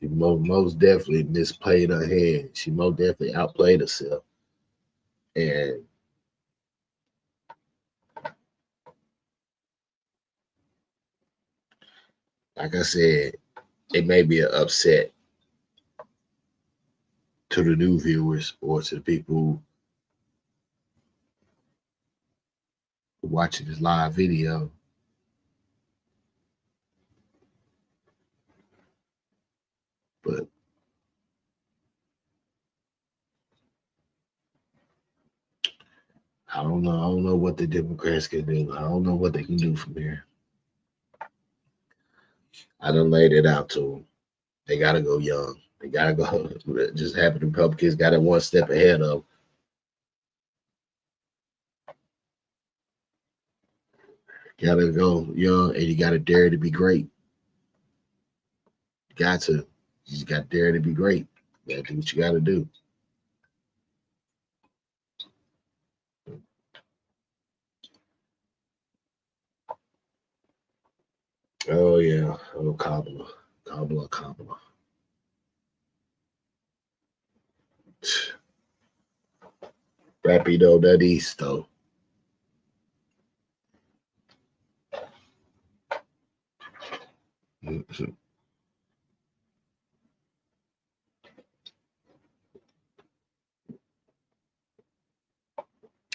Speaker 1: most definitely misplayed her hand. She most definitely outplayed herself. And like I said, it may be an upset to the new viewers or to the people who watching this live video. But I don't know. I don't know what the Democrats can do. I don't know what they can do from here. I done laid it out to them. They gotta go young. They gotta go. Just having the Republicans got it one step ahead of. Gotta go young, and you gotta dare to be great. You got to. You just got to dare to be great. You gotta do what you gotta do. Oh yeah. Oh Kamala. Kamala. Kamala. Rapido that east though.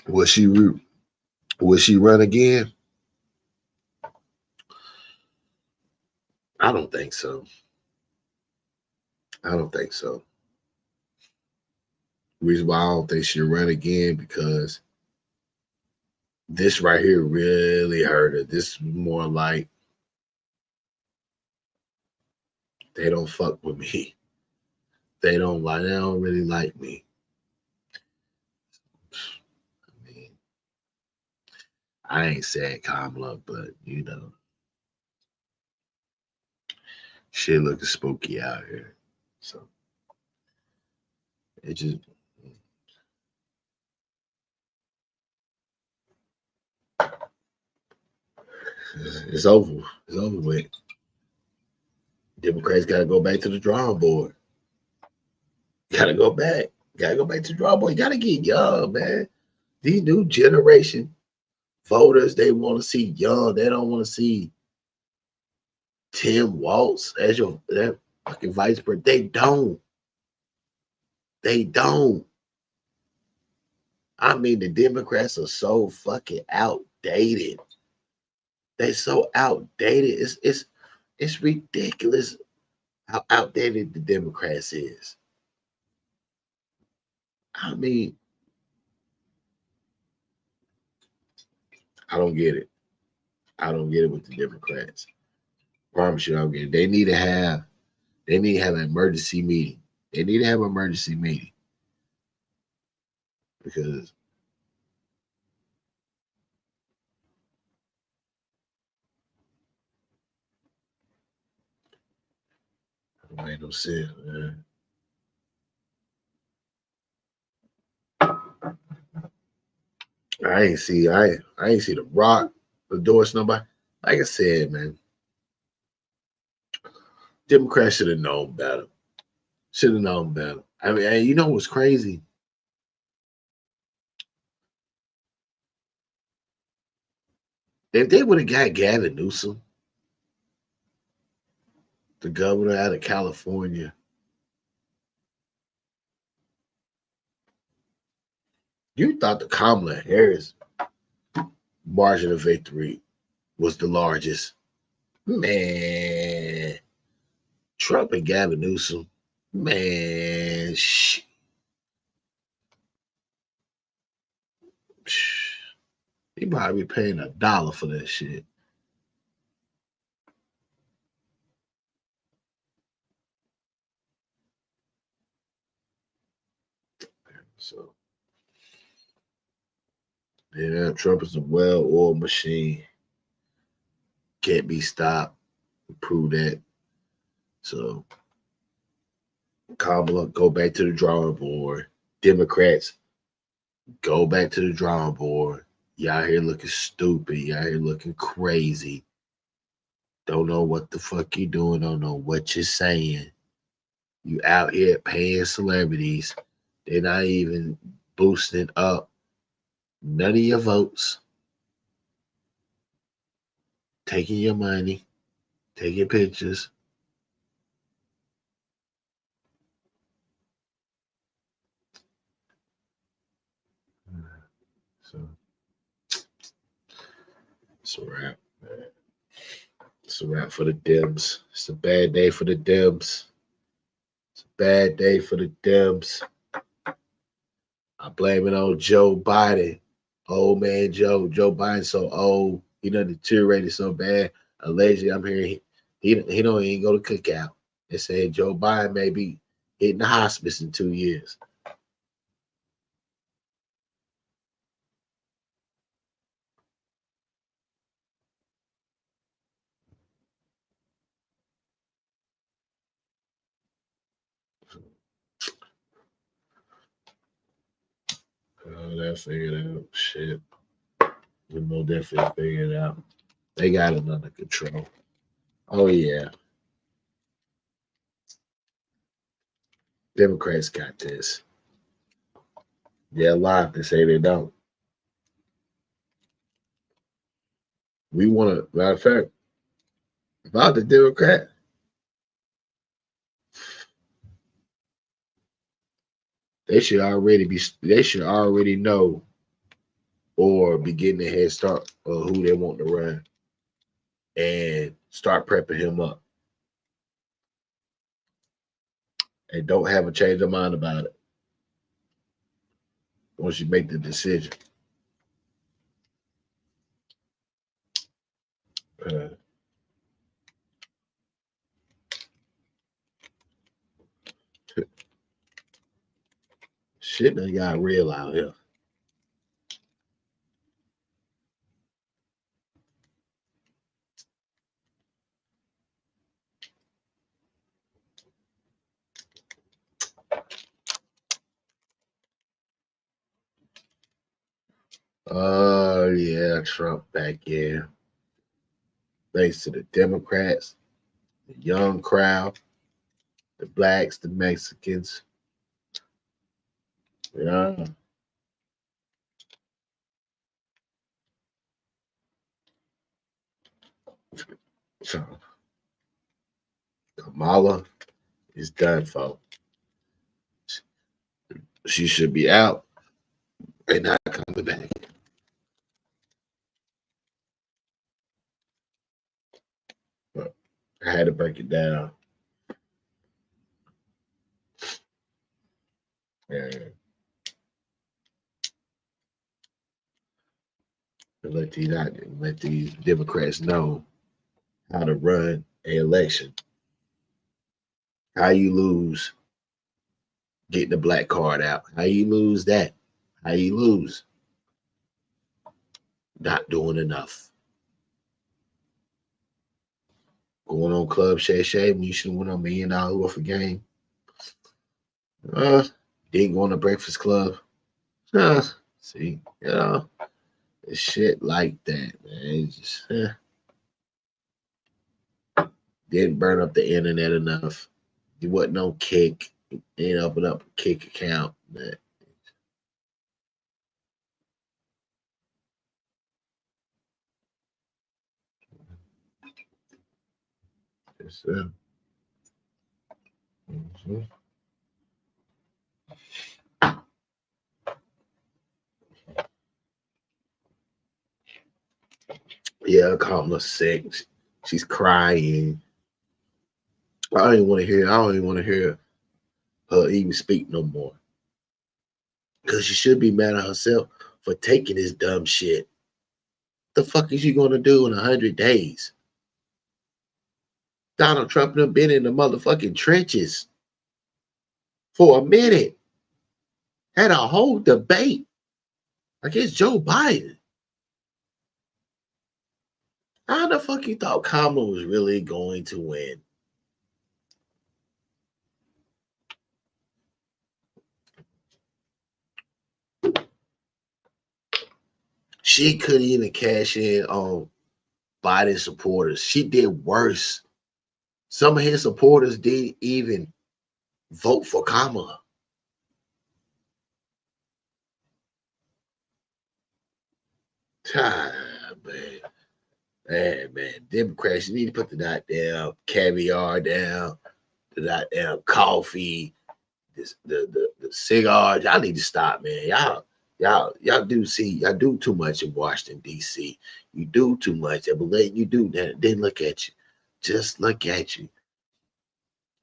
Speaker 1: Will she will she run again? I don't think so. I don't think so. Reason why I don't think she'll run again because this right here really hurt her. This is more like they don't fuck with me. They don't really like me. I mean, I ain't saying Kamala, but shit looking spooky out here. So it just it's over. It's over with. Democrats gotta go back to the drawing board. Gotta go back. Gotta go back to the drawing board. You gotta get young, man. These new generation voters, they want to see young. They don't want to see Tim Walz as your that fucking vice president. They don't. They don't. I mean, the Democrats are so fucking outdated. They so outdated. It's ridiculous how outdated the Democrats is. I mean, I don't get it. I don't get it with the Democrats. Promise you, I don't get it. They need to have an emergency meeting. They need to have an emergency meeting because it don't make no sense, man. I ain't see the Rock endorse nobody. Like I said, man, Democrats should have known better. Should have known better. I mean, and you know what's crazy? If they would have got Gavin Newsom, the governor out of California, you thought the Kamala Harris margin of victory was the largest. Man, Trump and Gavin Newsom, man, he probably be paying $1 for that shit. So, yeah, Trump is a well-oiled machine. Can't be stopped. Prove that. So, Kamala, go back to the drawing board. Democrats, go back to the drawing board. Y'all here looking stupid. Y'all here looking crazy. Don't know what the fuck you doing. Don't know what you're saying. You out here paying celebrities. They're not even boosting up none of your votes. Taking your money, taking pictures. So it's a wrap, man. It's a wrap for the Dems. It's a bad day for the Dems. It's a bad day for the Dems. I blame it on Joe Biden. Old man Joe. Joe Biden so old. He done deteriorated so bad. Allegedly, I'm hearing he don't even go to cookout. They say Joe Biden may be hitting the hospice in 2 years. That figured out. Shit. We will definitely figure it out. They got it under control. Oh yeah. Democrats got this. They're alive to say they don't. We want to, matter of fact, about the Democrat, they should already know or be getting a head start of who they want to run and start prepping him up. And don't have a change of mind about it once you make the decision. Uh, Shit done got real out here. Oh yeah, Trump back in. Thanks to the Democrats, the young crowd, the blacks, the Mexicans. Yeah. So Kamala is done, folks. She should be out and not coming back. But I had to break it down. And let these Democrats know how to run an election. How you lose getting the black card out. How you lose that? How you lose? Not doing enough. Going on Club Shay Shay when you should have won $1 million worth of game. Didn't go on the Breakfast Club. See, it's shit like that, man. It's just didn't burn up the internet enough. He wasn't on Kick. He ain't open up a Kick account. Man. It's, mhm. Yeah, Kamala sick. She's crying. I don't even want to hear her even speak no more. Because she should be mad at herself for taking this dumb shit. The fuck is you gonna do in 100 days? Donald Trump done been in the motherfucking trenches for a minute. Had a whole debate against Joe Biden. How the fuck you thought Kamala was really going to win? She couldn't even cash in on Biden supporters. She did worse. Some of his supporters didn't even vote for Kamala. Ah, man. Man. Democrats, you need to put the goddamn caviar down, the goddamn coffee, the cigars. Y'all need to stop, man. Y'all do too much in Washington, D.C. You do too much. But letting you do that, then look at you. Just look at you.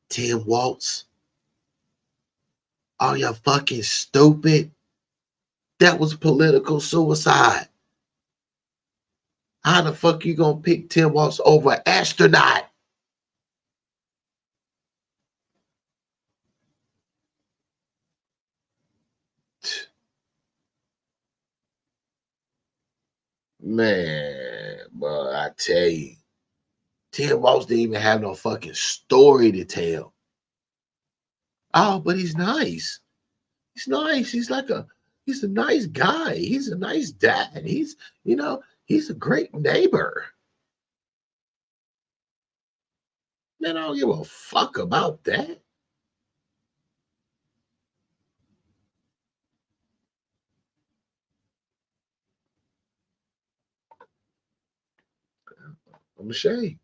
Speaker 1: Tim Waltz. Are you fucking stupid? That was political suicide. How the fuck you gonna pick Tim Waltz over astronaut? Man, but I tell you, Tim Waltz didn't even have no fucking story to tell. Oh, but he's nice. He's nice. He's a nice guy. He's a nice dad. He's a great neighbor. Man, I don't give a fuck about that. I'm ashamed.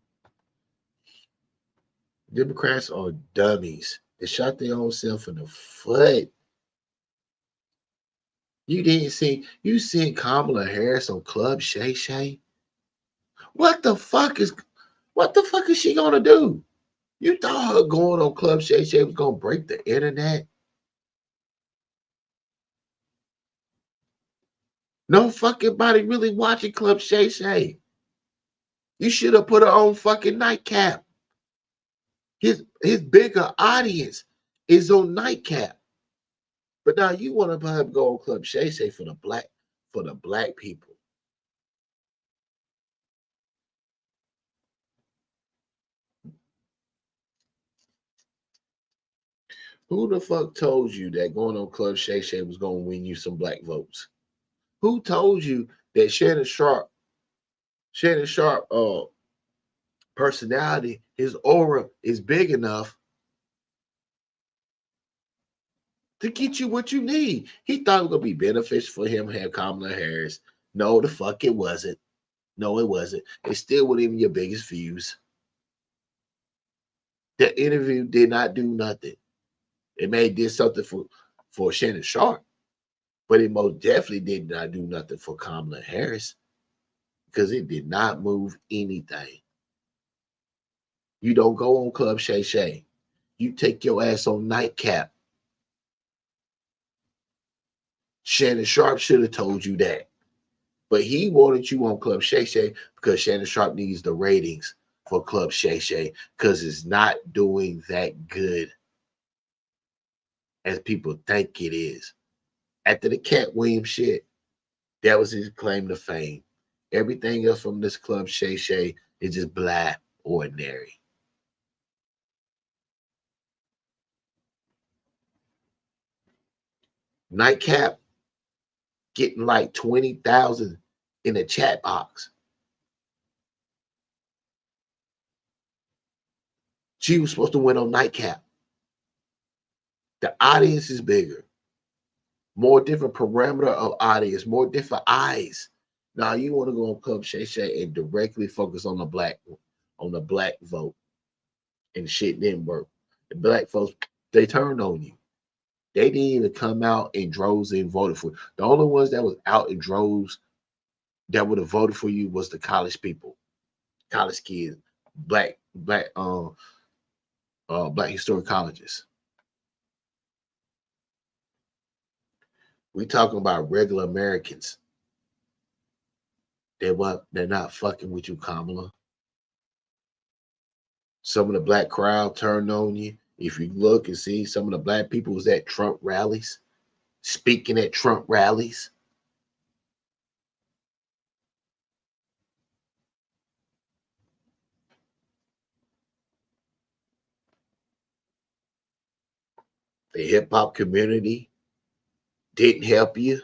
Speaker 1: Democrats are dummies. They shot their own self in the foot. You seen Kamala Harris on Club Shay Shay? What the fuck is what the fuck is she gonna do? You thought her going on Club Shay Shay was gonna break the internet? No fucking body really watching Club Shay Shay. You should have put her on fucking nightcap. His bigger audience is on nightcap. But now you want to have go on Club Shay Shay for the black people. Who the fuck told you that going on Club Shay Shay was gonna win you some black votes? Who told you that Shannon Sharp personality, his aura is big enough to get you what you need. He thought it was gonna be beneficial for him to have Kamala Harris. No, the fuck it wasn't. No, it wasn't. It still wasn't even your biggest views. The interview did not do nothing. It may did something for Shannon Sharp, but it most definitely did not do nothing for Kamala Harris because it did not move anything. You don't go on Club Shay Shay. You take your ass on Nightcap. Shannon Sharp should have told you that. But he wanted you on Club Shay Shay because Shannon Sharp needs the ratings for Club Shay Shay because it's not doing that good as people think it is. After the Cat Williams shit, that was his claim to fame. Everything else from this Club Shay Shay is just blah, ordinary. Nightcap getting like 20,000 in the chat box. She was supposed to win on Nightcap. The audience is bigger, more different parameter of audience, more different eyes. Now you want to go on Club Shay Shay and directly focus on the black vote, and shit didn't work. The black folks, they turned on you. They didn't even come out in droves and voted for you. The only ones that was out in droves that would have voted for you was the college people, college kids, black historic colleges. We talking about regular Americans. They're not fucking with you, Kamala. Some of the black crowd turned on you. If you look and see, some of the black people was at Trump rallies, speaking at Trump rallies. The hip hop community didn't help you.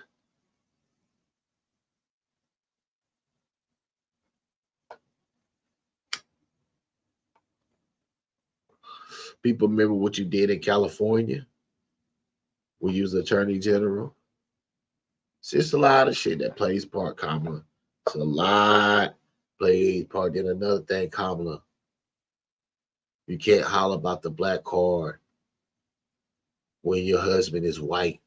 Speaker 1: People remember what you did in California when you was attorney general. It's just a lot of shit that plays part, Kamala. It's a lot plays part. Then another thing, Kamala, you can't holler about the black card when your husband is white.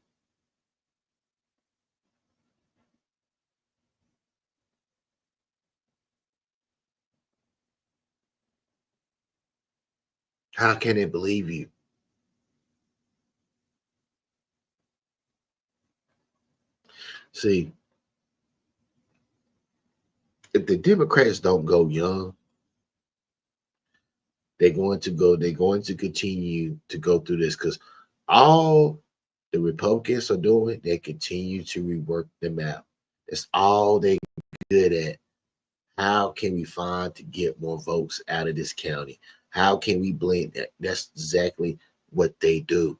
Speaker 1: How can they believe you? See, if the Democrats don't go young, they're going to continue to go through this because all the Republicans are doing, they continue to rework the map. That's all they good at. How can we find to get more votes out of this county? How can we blend that? That's exactly what they do.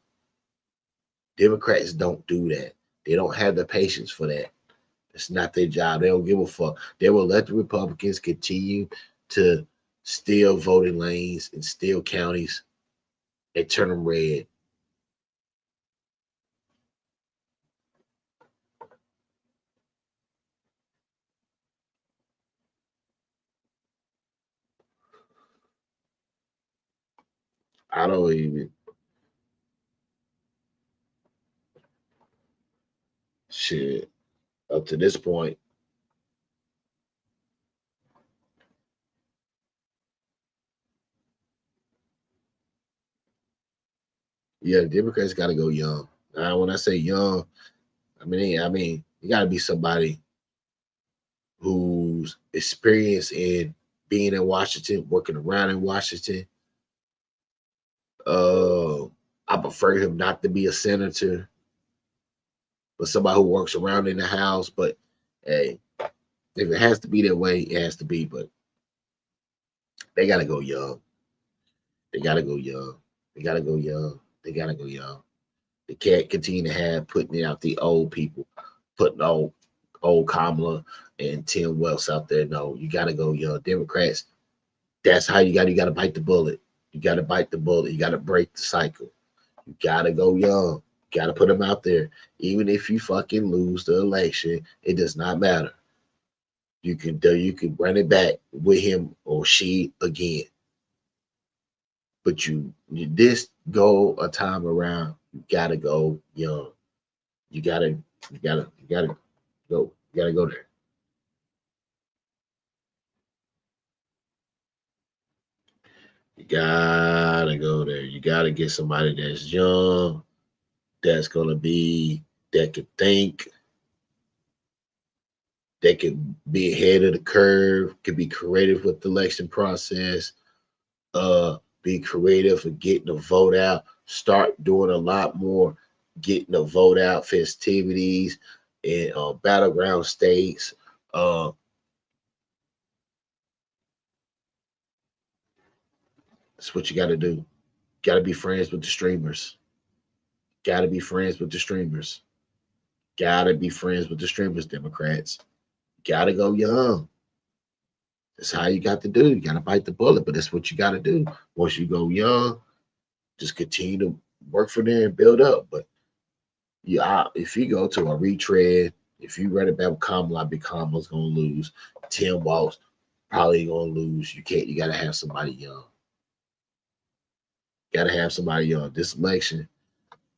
Speaker 1: Democrats don't do that. They don't have the patience for that. It's not their job. They don't give a fuck. They will let the Republicans continue to steal voting lanes and steal counties and turn them red. I don't even shit up to this point. Yeah, the Democrats got to go young. Now, when I say young, I mean, you got to be somebody who's experienced in being in Washington, working around in Washington. Uh, I prefer him not to be a senator, but somebody who works around in the House. But hey, if it has to be that way, it has to be. But they got to go young. They got to go young. They got to go young. They got to go young. They can't continue to have putting out the old people, putting old Kamala and Tim Wells out there. No, you got to go young. Democrats, that's how you got to bite the bullet. You got to bite the bullet. You got to break the cycle. You got to go young. Got to put him out there. Even if you fucking lose the election, it does not matter. You can run it back with him or she again. But you this go a time around, you gotta go young. You gotta go. You gotta go there. You gotta go there. You gotta get somebody that's young, that's gonna be that can think, that can be ahead of the curve, can be creative with the election process, be creative for getting the vote out, start doing a lot more getting the vote out festivities in battleground states. Uh, that's what you got to do. Got to be friends with the streamers. Got to be friends with the streamers. Got to be friends with the streamers, Democrats. Got to go young. That's how you got to do. You got to bite the bullet, but that's what you got to do. Once you go young, just continue to work for them and build up. But yeah, if you go to a retread, if you run it back with Kamala, I think Kamala's gonna lose. Tim Walz probably gonna lose. You can't. You gotta have somebody young. Gotta have somebody young. This election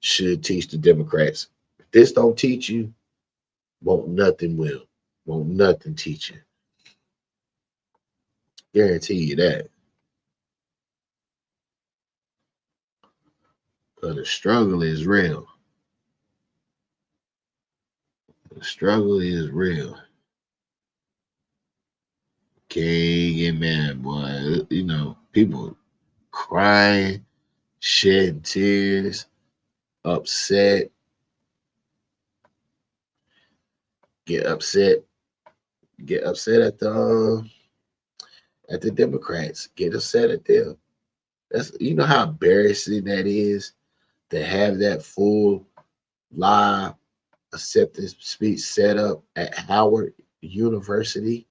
Speaker 1: should teach the Democrats. If this don't teach you, won't nothing will. Won't nothing teach you. Guarantee you that. But the struggle is real. The struggle is real. Can't get mad, boy. You know, people crying, shedding tears, upset, get upset, get upset at the Democrats, get upset at them. That's how embarrassing that is to have that full live acceptance speech set up at Howard University,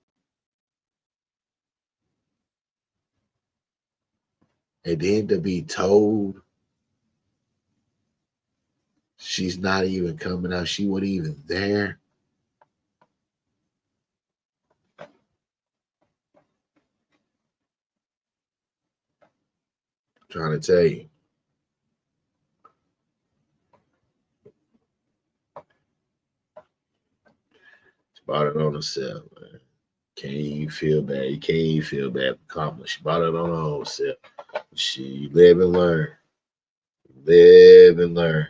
Speaker 1: and then to be told she's not even coming out, she wasn't even there. I'm trying to tell you, she brought it on herself, man. Can't even feel bad. You can't even feel bad for Kamala. She brought it on her own self. She live and learn. Live and learn.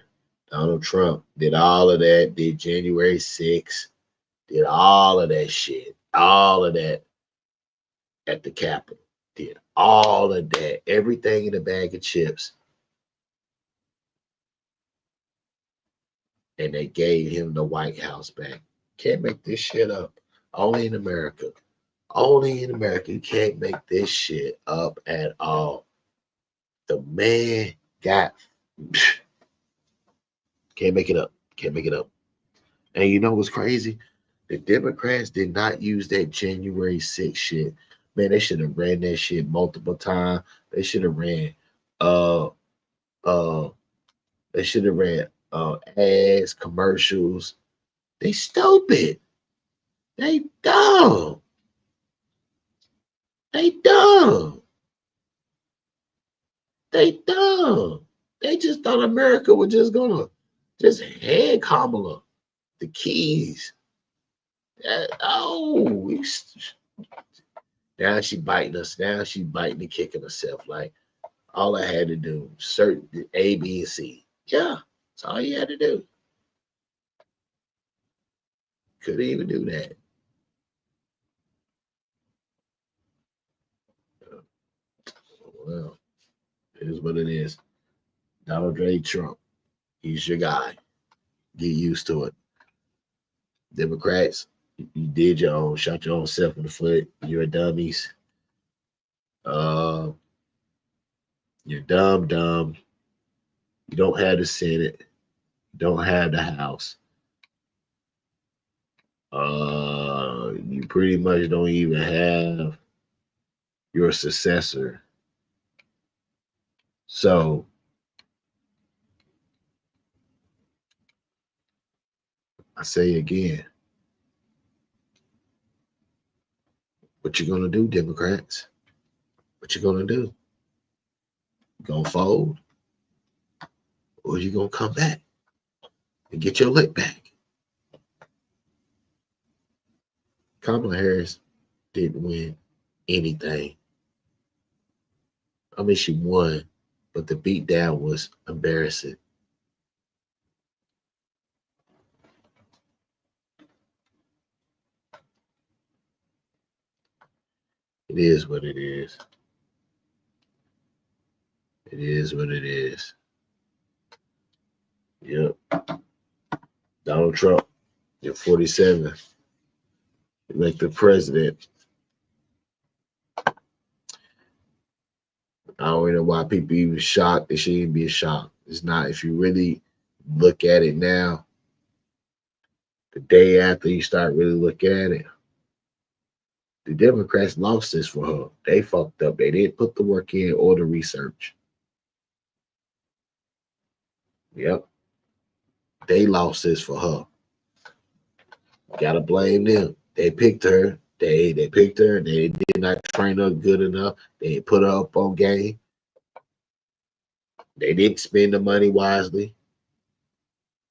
Speaker 1: Donald Trump did all of that, did January 6th, did all of that shit, all of that at the Capitol, did all of that, everything in a bag of chips, and they gave him the White House back. Can't make this shit up. Only in America. Only in America. You can't make this shit up at all. The man got, can't make it up. Can't make it up. And you know what's crazy? The Democrats did not use that January 6th shit. Man, they should have ran that shit multiple times. They should have ran uh uh they should have ran ads, commercials. They stupid. They dumb. They dumb. They dumb. They just thought America was just gonna just hand Kamala the keys. Oh, now she biting us. Now she biting and kicking herself. Like all I had to do, certain A, B, and C. Yeah, that's all you had to do. Couldn't even do that. Well, it is what it is. Donald J. Trump, he's your guy. Get used to it. Democrats, you did your own, shot your own self in the foot. You're dummies. Uh, you're dumb, dumb. You don't have the Senate. You don't have the House. You pretty much don't even have your successor. So I say again, what you gonna do, Democrats? What you gonna do? You gonna fold, or you gonna come back and get your lick back? Kamala Harris didn't win anything. I mean, she won, but the beatdown was embarrassing. It is what it is. It is what it is. Yep. Donald Trump, at 47, elected president. I don't know why people even shocked. They shouldn't be shocked. It's not. If you really look at it now, the day after you start really looking at it, the Democrats lost this for her. They fucked up. They didn't put the work in or the research. Yep. They lost this for her. Gotta blame them. They picked her. They picked her. They did not train her good enough. They didn't put her up on game. They didn't spend the money wisely.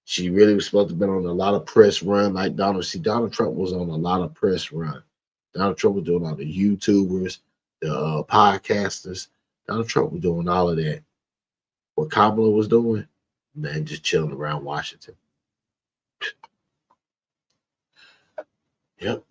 Speaker 1: She really was supposed to have been on a lot of press run like Donald. See, Donald Trump was on a lot of press run. Donald Trump was doing all the YouTubers, the podcasters. Donald Trump was doing all of that. What Kamala was doing, man, just chilling around Washington. Yep.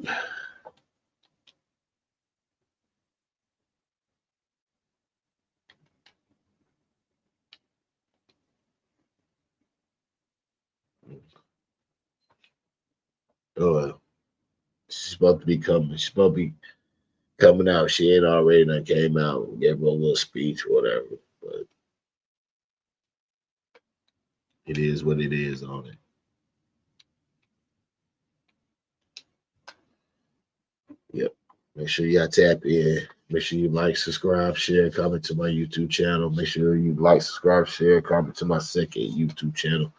Speaker 1: She's supposed to be coming. She's supposed to be coming out. She ain't already done came out and gave her a little speech or whatever. But it is what it is on it. Yep. Make sure y'all tap in. Make sure you like, subscribe, share, comment to my YouTube channel. Make sure you like, subscribe, share, comment to my second YouTube channel,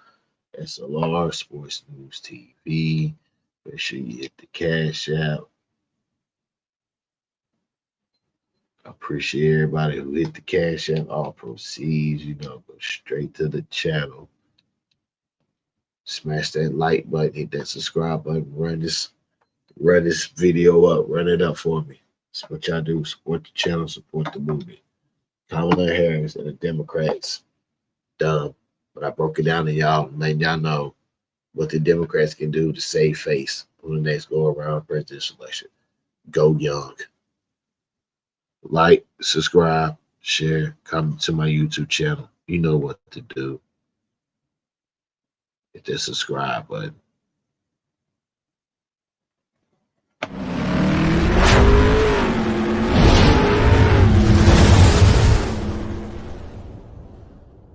Speaker 1: S.L.R Sports News TV. Make sure you hit the cash out. I appreciate everybody who hit the cash out. All proceeds, go straight to the channel. Smash that like button, hit that subscribe button, run this video up, run it up for me. That's what y'all do. Support the channel, support the movement. Kamala Harris and the Democrats, dumb. But I broke it down to y'all, letting y'all know what the Democrats can do to save face on the next go around presidential election. Go young. Like, subscribe, share, comment to my YouTube channel. You know what to do. Hit that subscribe button.